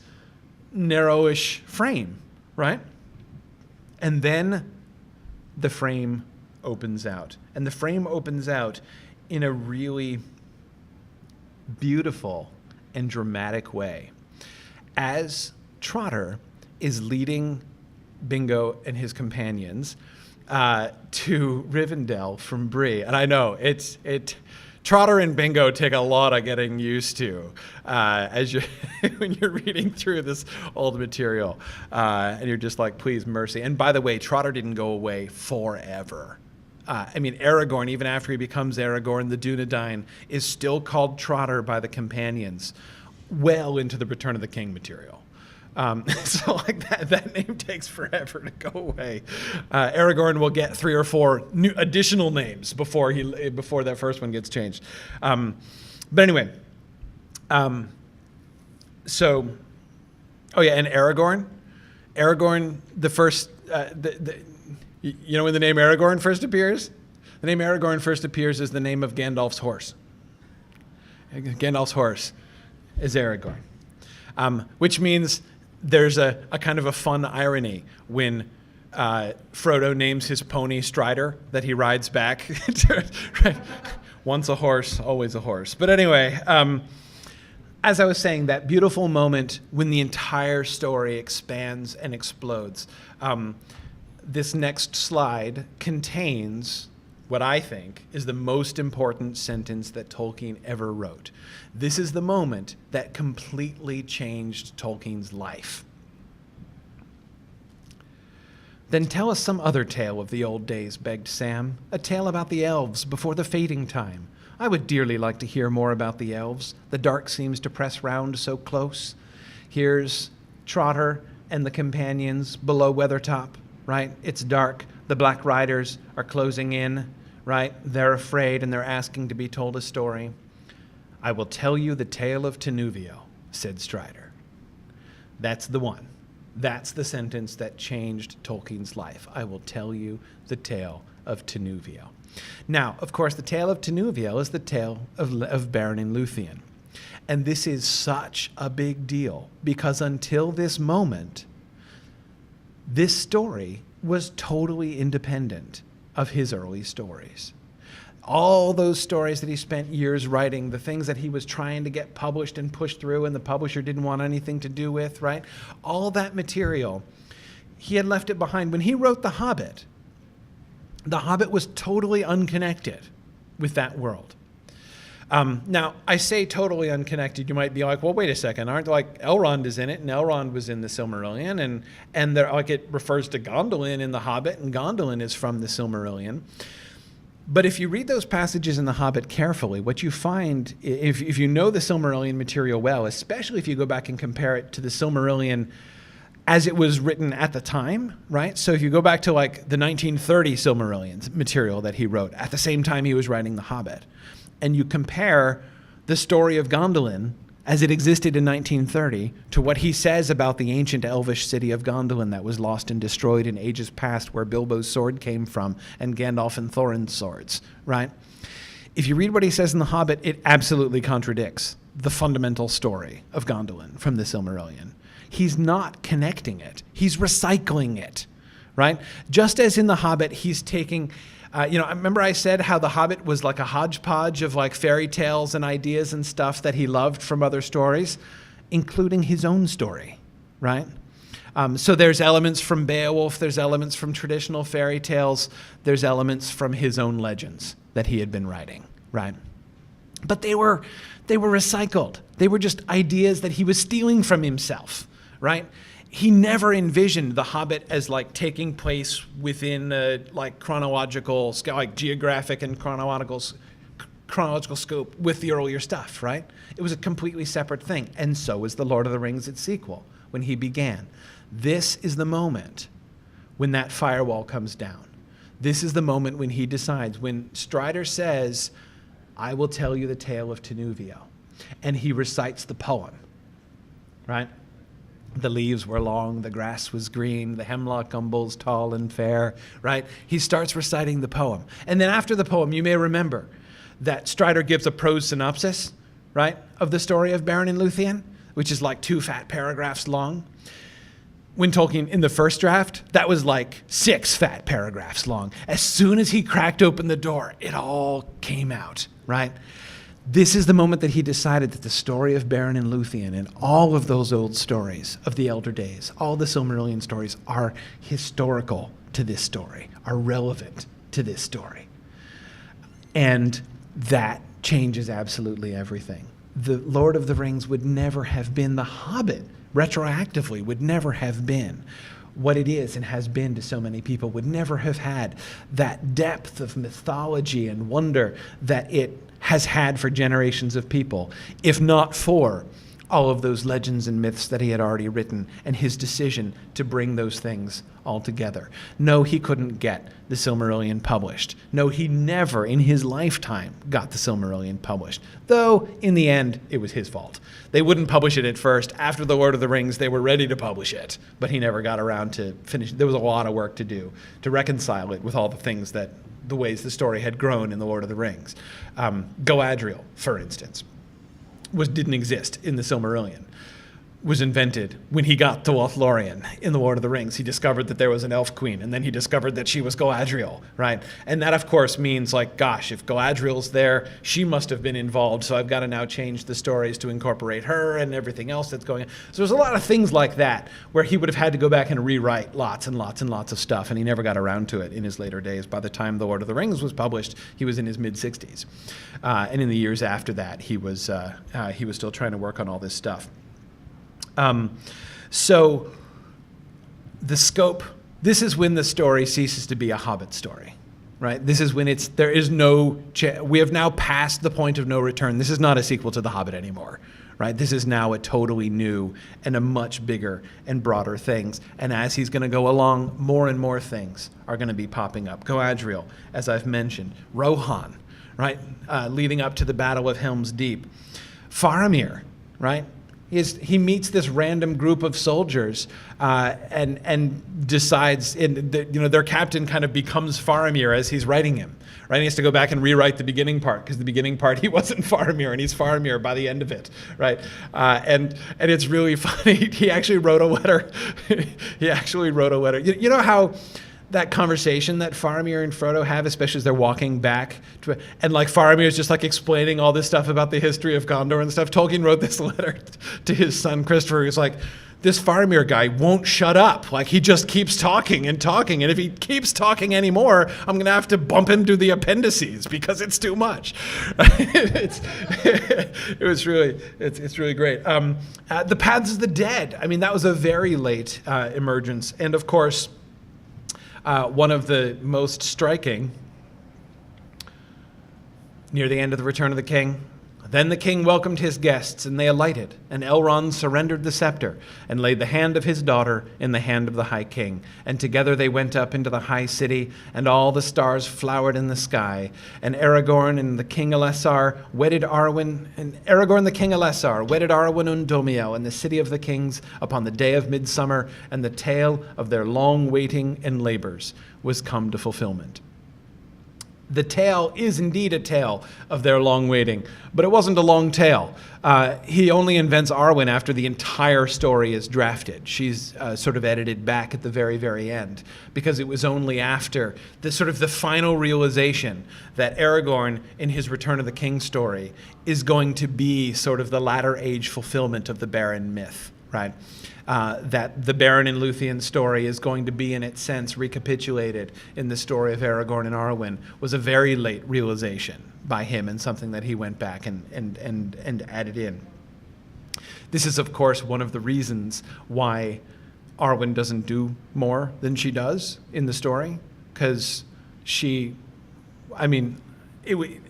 narrowish frame, right? And then the frame opens out. And the frame opens out in a really beautiful and dramatic way. As Trotter is leading Bingo and his companions to Rivendell from Bree. And I know, Trotter and Bingo take a lot of getting used to when you're reading through this old material, and you're just like, please, mercy. And by the way, Trotter didn't go away forever. Aragorn, even after he becomes Aragorn, the Dunedain, is still called Trotter by the companions well into the Return of the King material. So like that name takes forever to go away. Aragorn will get 3 or 4 new additional names before that first one gets changed. But anyway, and Aragorn, the first, you know when the name Aragorn first appears? The name Aragorn first appears as the name of Gandalf's horse. Gandalf's horse is Aragorn, which means there's a kind of a fun irony when Frodo names his pony Strider that he rides back. Right? Once a horse, always a horse. But anyway, as I was saying, that beautiful moment when the entire story expands and explodes. This next slide contains what I think is the most important sentence that Tolkien ever wrote. This is the moment that completely changed Tolkien's life. Then tell us some other tale of the old days, begged Sam. A tale about the elves before the fating time. I would dearly like to hear more about the elves. The dark seems to press round so close. Here's Trotter and the companions below Weathertop, right? It's dark. The Black Riders are closing in, right? They're afraid and they're asking to be told a story. I will tell you the tale of Tinuvio, said Strider. That's the one. That's the sentence that changed Tolkien's life. I will tell you the tale of Tinuvio. Now, of course, the tale of Tinuvio is the tale of Beren and Luthien. And this is such a big deal because until this moment, this story was totally independent of his early stories. All those stories that he spent years writing, the things that he was trying to get published and pushed through and the publisher didn't want anything to do with, right? All that material, he had left it behind. When he wrote The Hobbit was totally unconnected with that world. Now, I say totally unconnected. You might be like, well, wait a second. Aren't like Elrond is in it, and Elrond was in the Silmarillion, and there, like it refers to Gondolin in The Hobbit, and Gondolin is from the Silmarillion. But if you read those passages in The Hobbit carefully, what you find, if you know the Silmarillion material well, especially if you go back and compare it to the Silmarillion as it was written at the time, right? So if you go back to like the 1930 Silmarillion material that he wrote at the same time he was writing The Hobbit, and you compare the story of Gondolin as it existed in 1930 to what he says about the ancient elvish city of Gondolin that was lost and destroyed in ages past, where Bilbo's sword came from and Gandalf and Thorin's swords, right? If you read what he says in The Hobbit, it absolutely contradicts the fundamental story of Gondolin from the Silmarillion. He's not connecting it. He's recycling it, right? Just as in The Hobbit, he's taking... I remember I said how The Hobbit was like a hodgepodge of like fairy tales and ideas and stuff that he loved from other stories, including his own story, right? So there's elements from Beowulf, there's elements from traditional fairy tales, there's elements from his own legends that he had been writing, right? But they were recycled. They were just ideas that he was stealing from himself, right? He never envisioned The Hobbit as like taking place within a like chronological, like geographic and chronological scope with the earlier stuff, right? It was a completely separate thing. And so is The Lord of the Rings, its sequel, when he began. This is the moment when that firewall comes down. This is the moment when he decides, when Strider says, I will tell you the tale of Tinuvio. And he recites the poem, right? The leaves were long, the grass was green, the hemlock umbels tall and fair, right? He starts reciting the poem. And then after the poem, you may remember that Strider gives a prose synopsis, right, of the story of Beren and Luthien, which is like 2 fat paragraphs long. when Tolkien, in the first draft, that was like 6 fat paragraphs long. As soon as he cracked open the door, it all came out, right? This is the moment that he decided that the story of Beren and Luthien and all of those old stories of the Elder Days, all the Silmarillion stories, are historical to this story, are relevant to this story. And that changes absolutely everything. The Lord of the Rings would never have been, The Hobbit retroactively would never have been what it is and has been to so many people, would never have had that depth of mythology and wonder that it has had for generations of people, if not for all of those legends and myths that he had already written and his decision to bring those things all together. No, he couldn't get the Silmarillion published. No, he never in his lifetime got the Silmarillion published, though in the end it was his fault. They wouldn't publish it at first. After The Lord of the Rings, they were ready to publish it, but he never got around to finish. There was a lot of work to do to reconcile it with all the things that, the ways the story had grown in The Lord of the Rings. Galadriel, for instance, didn't exist in the Silmarillion, was invented when he got to Lothlorien in The Lord of the Rings. He discovered that there was an elf queen, and then he discovered that she was Galadriel, right? And that, of course, means, like, gosh, if Galadriel's there, she must have been involved, so I've got to now change the stories to incorporate her and everything else that's going on. So there's a lot of things like that where he would have had to go back and rewrite lots and lots and lots of stuff, and he never got around to it in his later days. By the time The Lord of the Rings was published, he was in his mid-60s. And in the years after that, he was still trying to work on all this stuff. So the scope, this is when the story ceases to be a Hobbit story, right? This is when there is no, we have now passed the point of no return. This is not a sequel to The Hobbit anymore, right? This is now a totally new and a much bigger and broader things. And as he's going to go along, more and more things are going to be popping up. Galadriel, as I've mentioned, Rohan, right? Leading up to the Battle of Helm's Deep. Faramir, right? He meets this random group of soldiers and decides, their captain kind of becomes Faramir as he's writing him. Right? He has to go back and rewrite the beginning part, because the beginning part he wasn't Faramir, and he's Faramir by the end of it. Right? And it's really funny. He actually wrote a letter. You know how that conversation that Faramir and Frodo have, especially as they're walking back and like Faramir is just like explaining all this stuff about the history of Gondor and stuff. Tolkien wrote this letter to his son Christopher. He's like, this Faramir guy won't shut up. Like, he just keeps talking and talking, and if he keeps talking anymore, I'm gonna have to bump him to the appendices because it's too much. It's really great. The Paths of the Dead. I mean, that was a very late emergence, and of course, one of the most striking, near the end of The Return of the King. Then the king welcomed his guests, and they alighted, and Elrond surrendered the scepter, and laid the hand of his daughter in the hand of the High King. And together they went up into the high city, and all the stars flowered in the sky. And Aragorn and the King Elessar wedded Arwen, and Aragorn the King Elessar wedded Arwen and Domiel in the city of the kings upon the day of midsummer, and the tale of their long waiting and labors was come to fulfillment. The tale is indeed a tale of their long waiting, but it wasn't a long tale. He only invents Arwen after the entire story is drafted. She's sort of edited back at the very, very end, because it was only after the final realization that Aragorn, in his Return of the King story, is going to be sort of the latter age fulfillment of the Beren myth, right? That the Beren and Luthien story is going to be, in its sense, recapitulated in the story of Aragorn and Arwen, was a very late realization by him, and something that he went back and added in. This is, of course, one of the reasons why Arwen doesn't do more than she does in the story, because it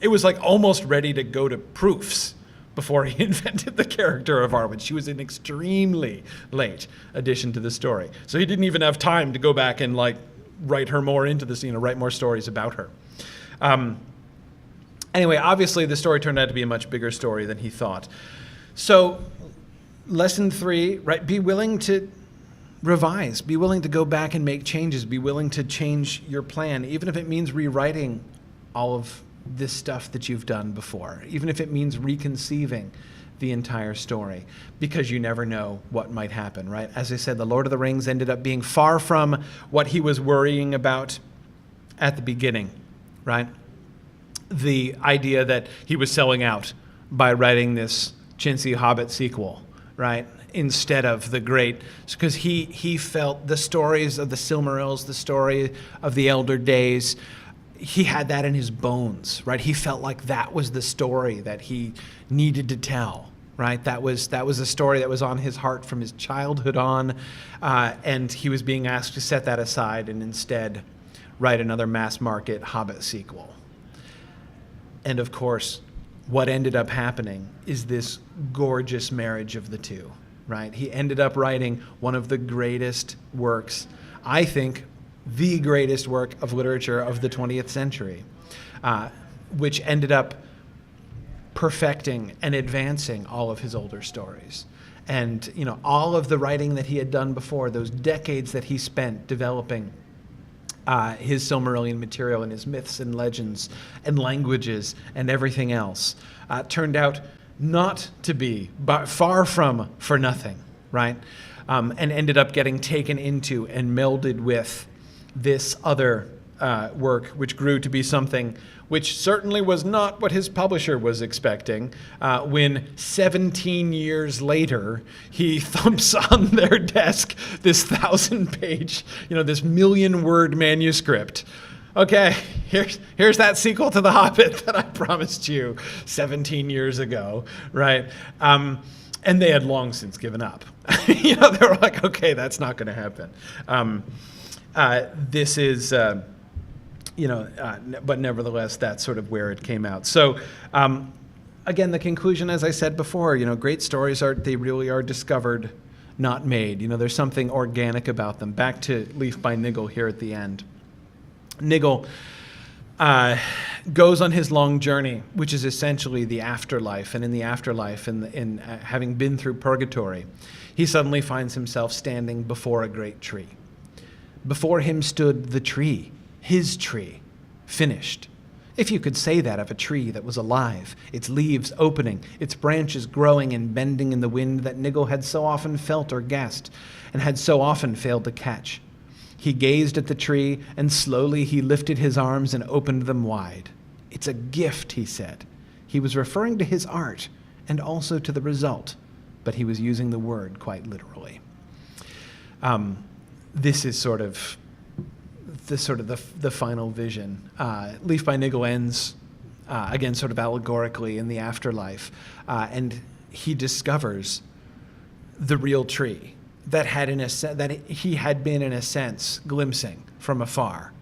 was like almost ready to go to proofs before he invented the character of Arwen. She was an extremely late addition to the story. So he didn't even have time to go back and write her more into the scene or write more stories about her. Anyway, obviously the story turned out to be a much bigger story than he thought. So lesson 3, right? Be willing to revise. Be willing to go back and make changes. Be willing to change your plan, even if it means rewriting all of this stuff that you've done before, even if it means reconceiving the entire story, because you never know what might happen, right? As I said, The Lord of the Rings ended up being far from what he was worrying about at the beginning, right? The idea that he was selling out by writing this chintzy Hobbit sequel, right? Instead of the great, because he felt the stories of the Silmarils, the story of the Elder Days, he had that in his bones, right? He felt like that was the story that he needed to tell, right? That was a story that was on his heart from his childhood on, and he was being asked to set that aside and instead write another mass market Hobbit sequel. And of course, what ended up happening is this gorgeous marriage of the two, right? He ended up writing one of the greatest works, I think, the greatest work of literature of the 20th century, which ended up perfecting and advancing all of his older stories. And, you know, all of the writing that he had done before, those decades that he spent developing his Silmarillion material and his myths and legends and languages and everything else, turned out not to be, but far from for nothing, right? And ended up getting taken into and melded with this other work, which grew to be something which certainly was not what his publisher was expecting, when 17 years later, he thumps on their desk this 1,000-page, this 1,000,000-word manuscript. Okay, here's that sequel to The Hobbit that I promised you 17 years ago, right? And they had long since given up. They were like, okay, that's not going to happen. This is, but nevertheless, that's sort of where it came out. So, again, the conclusion, as I said before, great stories they really are discovered, not made. There's something organic about them. Back to Leaf by Niggle here at the end. Niggle goes on his long journey, which is essentially the afterlife. And in the afterlife, in having been through purgatory, he suddenly finds himself standing before a great tree. Before him stood the tree, his tree, finished. If you could say that of a tree that was alive, its leaves opening, its branches growing and bending in the wind that Niggle had so often felt or guessed, and had so often failed to catch. He gazed at the tree, and slowly he lifted his arms and opened them wide. It's a gift, he said. He was referring to his art, and also to the result, but he was using the word quite literally. This is sort of the final vision. Leaf by Niggle ends, again, sort of allegorically in the afterlife, and he discovers the real tree that he had been, in a sense, glimpsing from afar.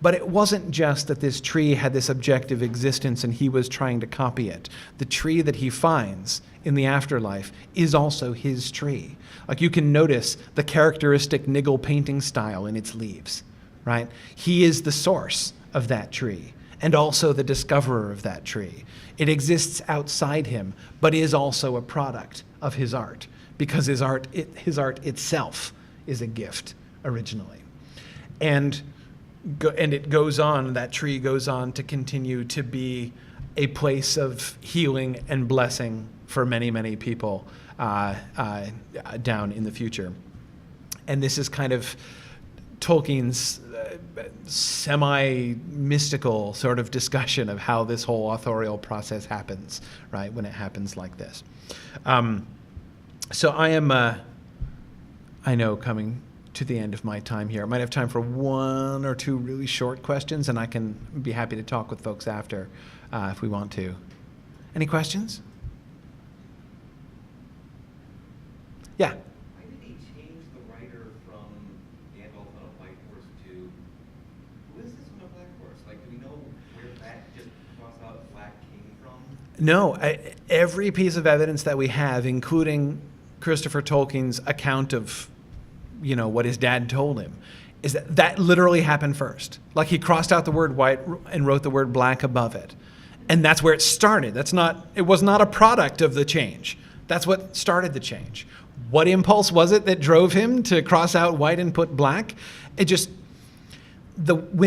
But it wasn't just that this tree had this objective existence and he was trying to copy it. The tree that he finds in the afterlife is also his tree. Like, you can notice the characteristic Niggle painting style in its leaves, right? He is the source of that tree and also the discoverer of that tree. It exists outside him, but is also a product of his art, because his art itself is a gift originally. And it goes on, that tree goes on to continue to be a place of healing and blessing for many, many people down in the future. And this is kind of Tolkien's semi-mystical sort of discussion of how this whole authorial process happens, right, when it happens like this. So I am, I know, coming to the end of my time here. I might have time for one or two really short questions, and I can be happy to talk with folks after if we want to. Any questions? Yeah? Why did he change the writer from Gandalf on a white horse to, who is this on a black horse? Like, do we know where that just crossed out black came from? No, every piece of evidence that we have, including Christopher Tolkien's account of, what his dad told him, is that literally happened first. Like, he crossed out the word white and wrote the word black above it. And that's where it started. It was not a product of the change. That's what started the change. What impulse was it that drove him to cross out white and put black? When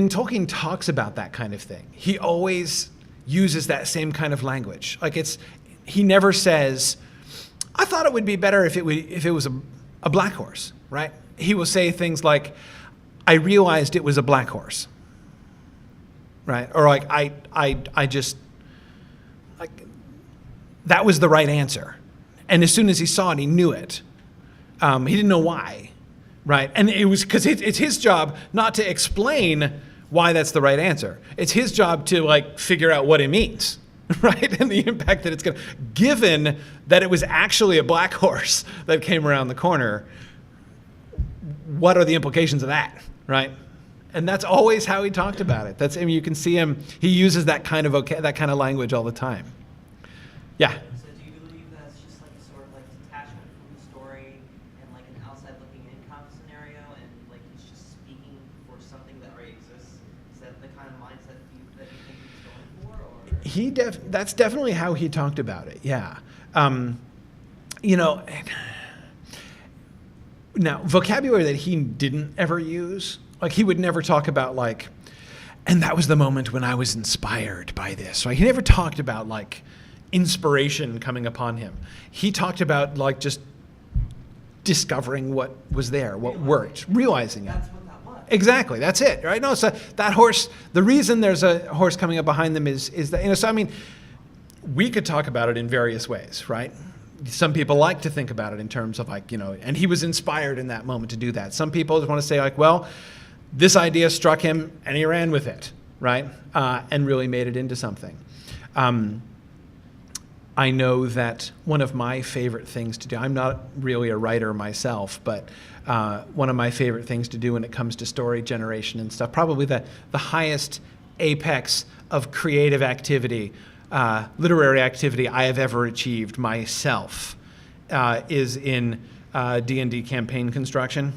Tolkien talks about that kind of thing, he always uses that same kind of language. Like, he never says, I thought it would be better if it was a black horse, right? He will say things like, I realized it was a black horse, right? Or like, I just, like, that was the right answer. And as soon as he saw it, he knew it. He didn't know why, right? And it was because it's his job not to explain why that's the right answer. It's his job to like figure out what it means, right? And the impact that it's going to, given that it was actually a black horse that came around the corner, what are the implications of that, right? And that's always how he talked about it. I mean, you can see him, he uses that kind of language all the time. Yeah. So do you believe that's just like a sort of like detachment from the story and like an outside looking in kind of scenario, and like he's just speaking for something that already exists? Is that the kind of mindset that you think he's going for? Or? That's definitely how he talked about it, yeah. Now, vocabulary that he didn't ever use, like he would never talk about like, and that was the moment when I was inspired by this, right? He never talked about like inspiration coming upon him. He talked about like just discovering what was there, what worked, realizing it. That's what that was. Exactly, that's it, right? No, so that horse, the reason there's a horse coming up behind them is that, so I mean, we could talk about it in various ways, right? Some people like to think about it in terms of like, and he was inspired in that moment to do that. Some people just want to say like, well, this idea struck him and he ran with it, right? And really made it into something. I know that one of my favorite things to do, I'm not really a writer myself, but one of my favorite things to do when it comes to story generation and stuff, probably the highest apex of creative activity, literary activity I have ever achieved myself is in D&D campaign construction.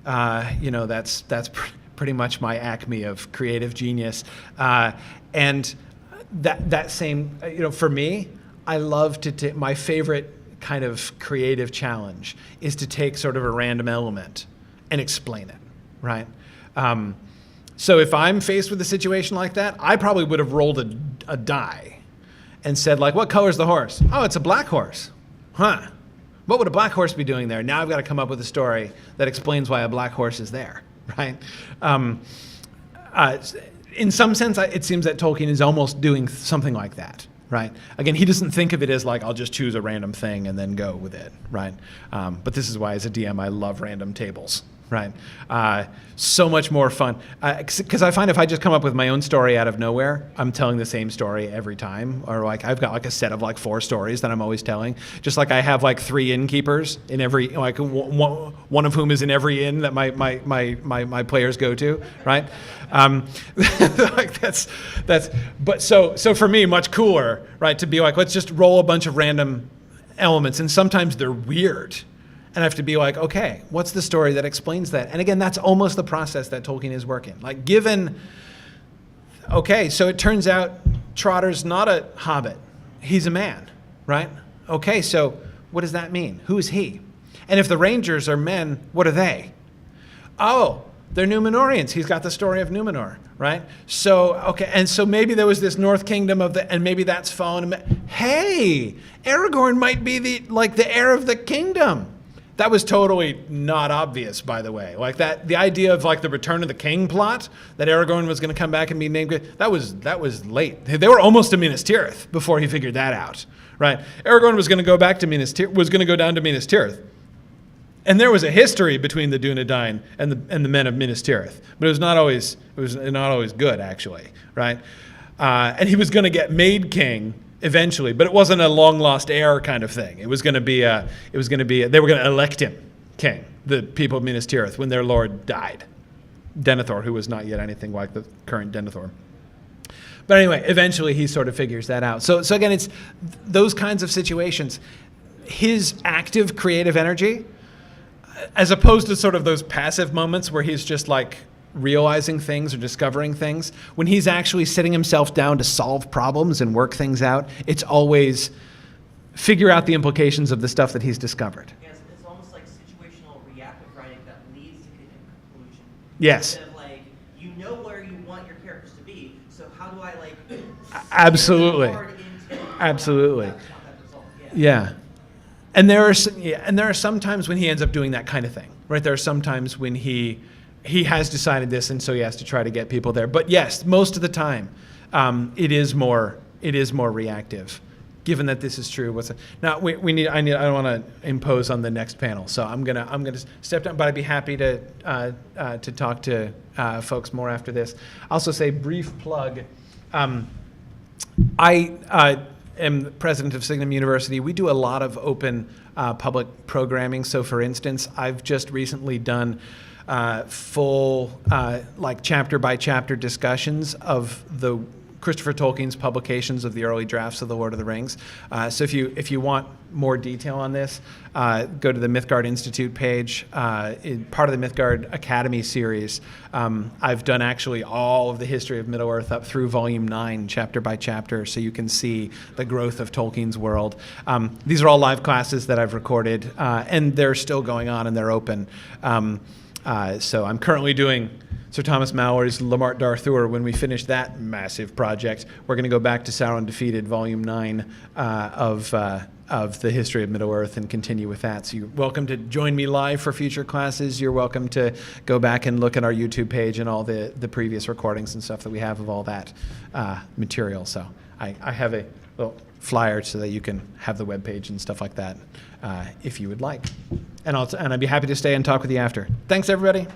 That's pretty much my acme of creative genius. And that same, for me, I love to take, my favorite kind of creative challenge is to take sort of a random element and explain it, right? So if I'm faced with a situation like that, I probably would have rolled a die and said like, what color's the horse? Oh, it's a black horse. Huh. What would a black horse be doing there? Now I've got to come up with a story that explains why a black horse is there, right? In some sense, it seems that Tolkien is almost doing something like that, right? Again, he doesn't think of it as like, I'll just choose a random thing and then go with it, right? But this is why as a DM, I love random tables, right? So much more fun. Because I find if I just come up with my own story out of nowhere, I'm telling the same story every time. Or like I've got like a set of like 4 stories that I'm always telling. Just like I have like 3 innkeepers in every, like one of whom is in every inn that my players go to, right? Like but so for me, much cooler, right? To be like, let's just roll a bunch of random elements. And sometimes they're weird. And I have to be like, okay, what's the story that explains that? And again, that's almost the process that Tolkien is working. Like okay, so it turns out Trotter's not a hobbit. He's a man, right? Okay, so what does that mean? Who is he? And if the Rangers are men, what are they? Oh, they're Númenóreans. He's got the story of Númenor, right? So, okay, and so maybe there was this North Kingdom and maybe that's fallen. Hey, Aragorn might be the heir of the kingdom. That was totally not obvious, by the way. Like that, the idea of like the Return of the King plot, that Aragorn was going to come back and be named, that was late. They were almost to Minas Tirith before he figured that out, right? Aragorn was going to go back to was going to go down to Minas Tirith, and there was a history between the Dunedain and the men of Minas Tirith, but it was not always good, actually, right? And he was going to get made king eventually, but it wasn't a long lost heir kind of thing. They were going to elect him king, the people of Minas Tirith, when their lord died, Denethor, who was not yet anything like the current Denethor. But anyway, eventually he sort of figures that out. So again, it's those kinds of situations. His active creative energy, as opposed to sort of those passive moments where he's just like realizing things or discovering things, when he's actually sitting himself down to solve problems and work things out, it's always figure out the implications of the stuff that he's discovered. Yes, it's almost like situational reactive writing that leads to a conclusion. Yes. Instead of like, you know where you want your characters to be, so how do I like Absolutely. hard into Absolutely. that result? Yeah. And there are some times when he ends up doing that kind of thing, right? There are some times when he has decided this, and so he has to try to get people there. But yes, most of the time, it is more reactive. Given that this is true, now I don't want to impose on the next panel, so I'm gonna step down. But I'd be happy to talk to folks more after this. I'll also say brief plug. I am the president of Signum University. We do a lot of open public programming. So, for instance, I've just recently done full like chapter by chapter discussions of the Christopher Tolkien's publications of the early drafts of The Lord of the Rings. So if you want more detail on this, go to the Mythgard Institute page. Part of the Mythgard Academy series, I've done actually all of the history of Middle-earth up through Volume 9, chapter by chapter, so you can see the growth of Tolkien's world. These are all live classes that I've recorded, and they're still going on, and they're open. So I'm currently doing Sir Thomas Malory's Le Mart d'Arthur. When we finish that massive project, we're going to go back to Sauron Defeated, Volume 9 of the history of Middle-earth and continue with that. So you're welcome to join me live for future classes. You're welcome to go back and look at our YouTube page and all the previous recordings and stuff that we have of all that material. So I have a little flyer so that you can have the webpage and stuff like that if you would like. And I'd be happy to stay and talk with you after. Thanks, everybody.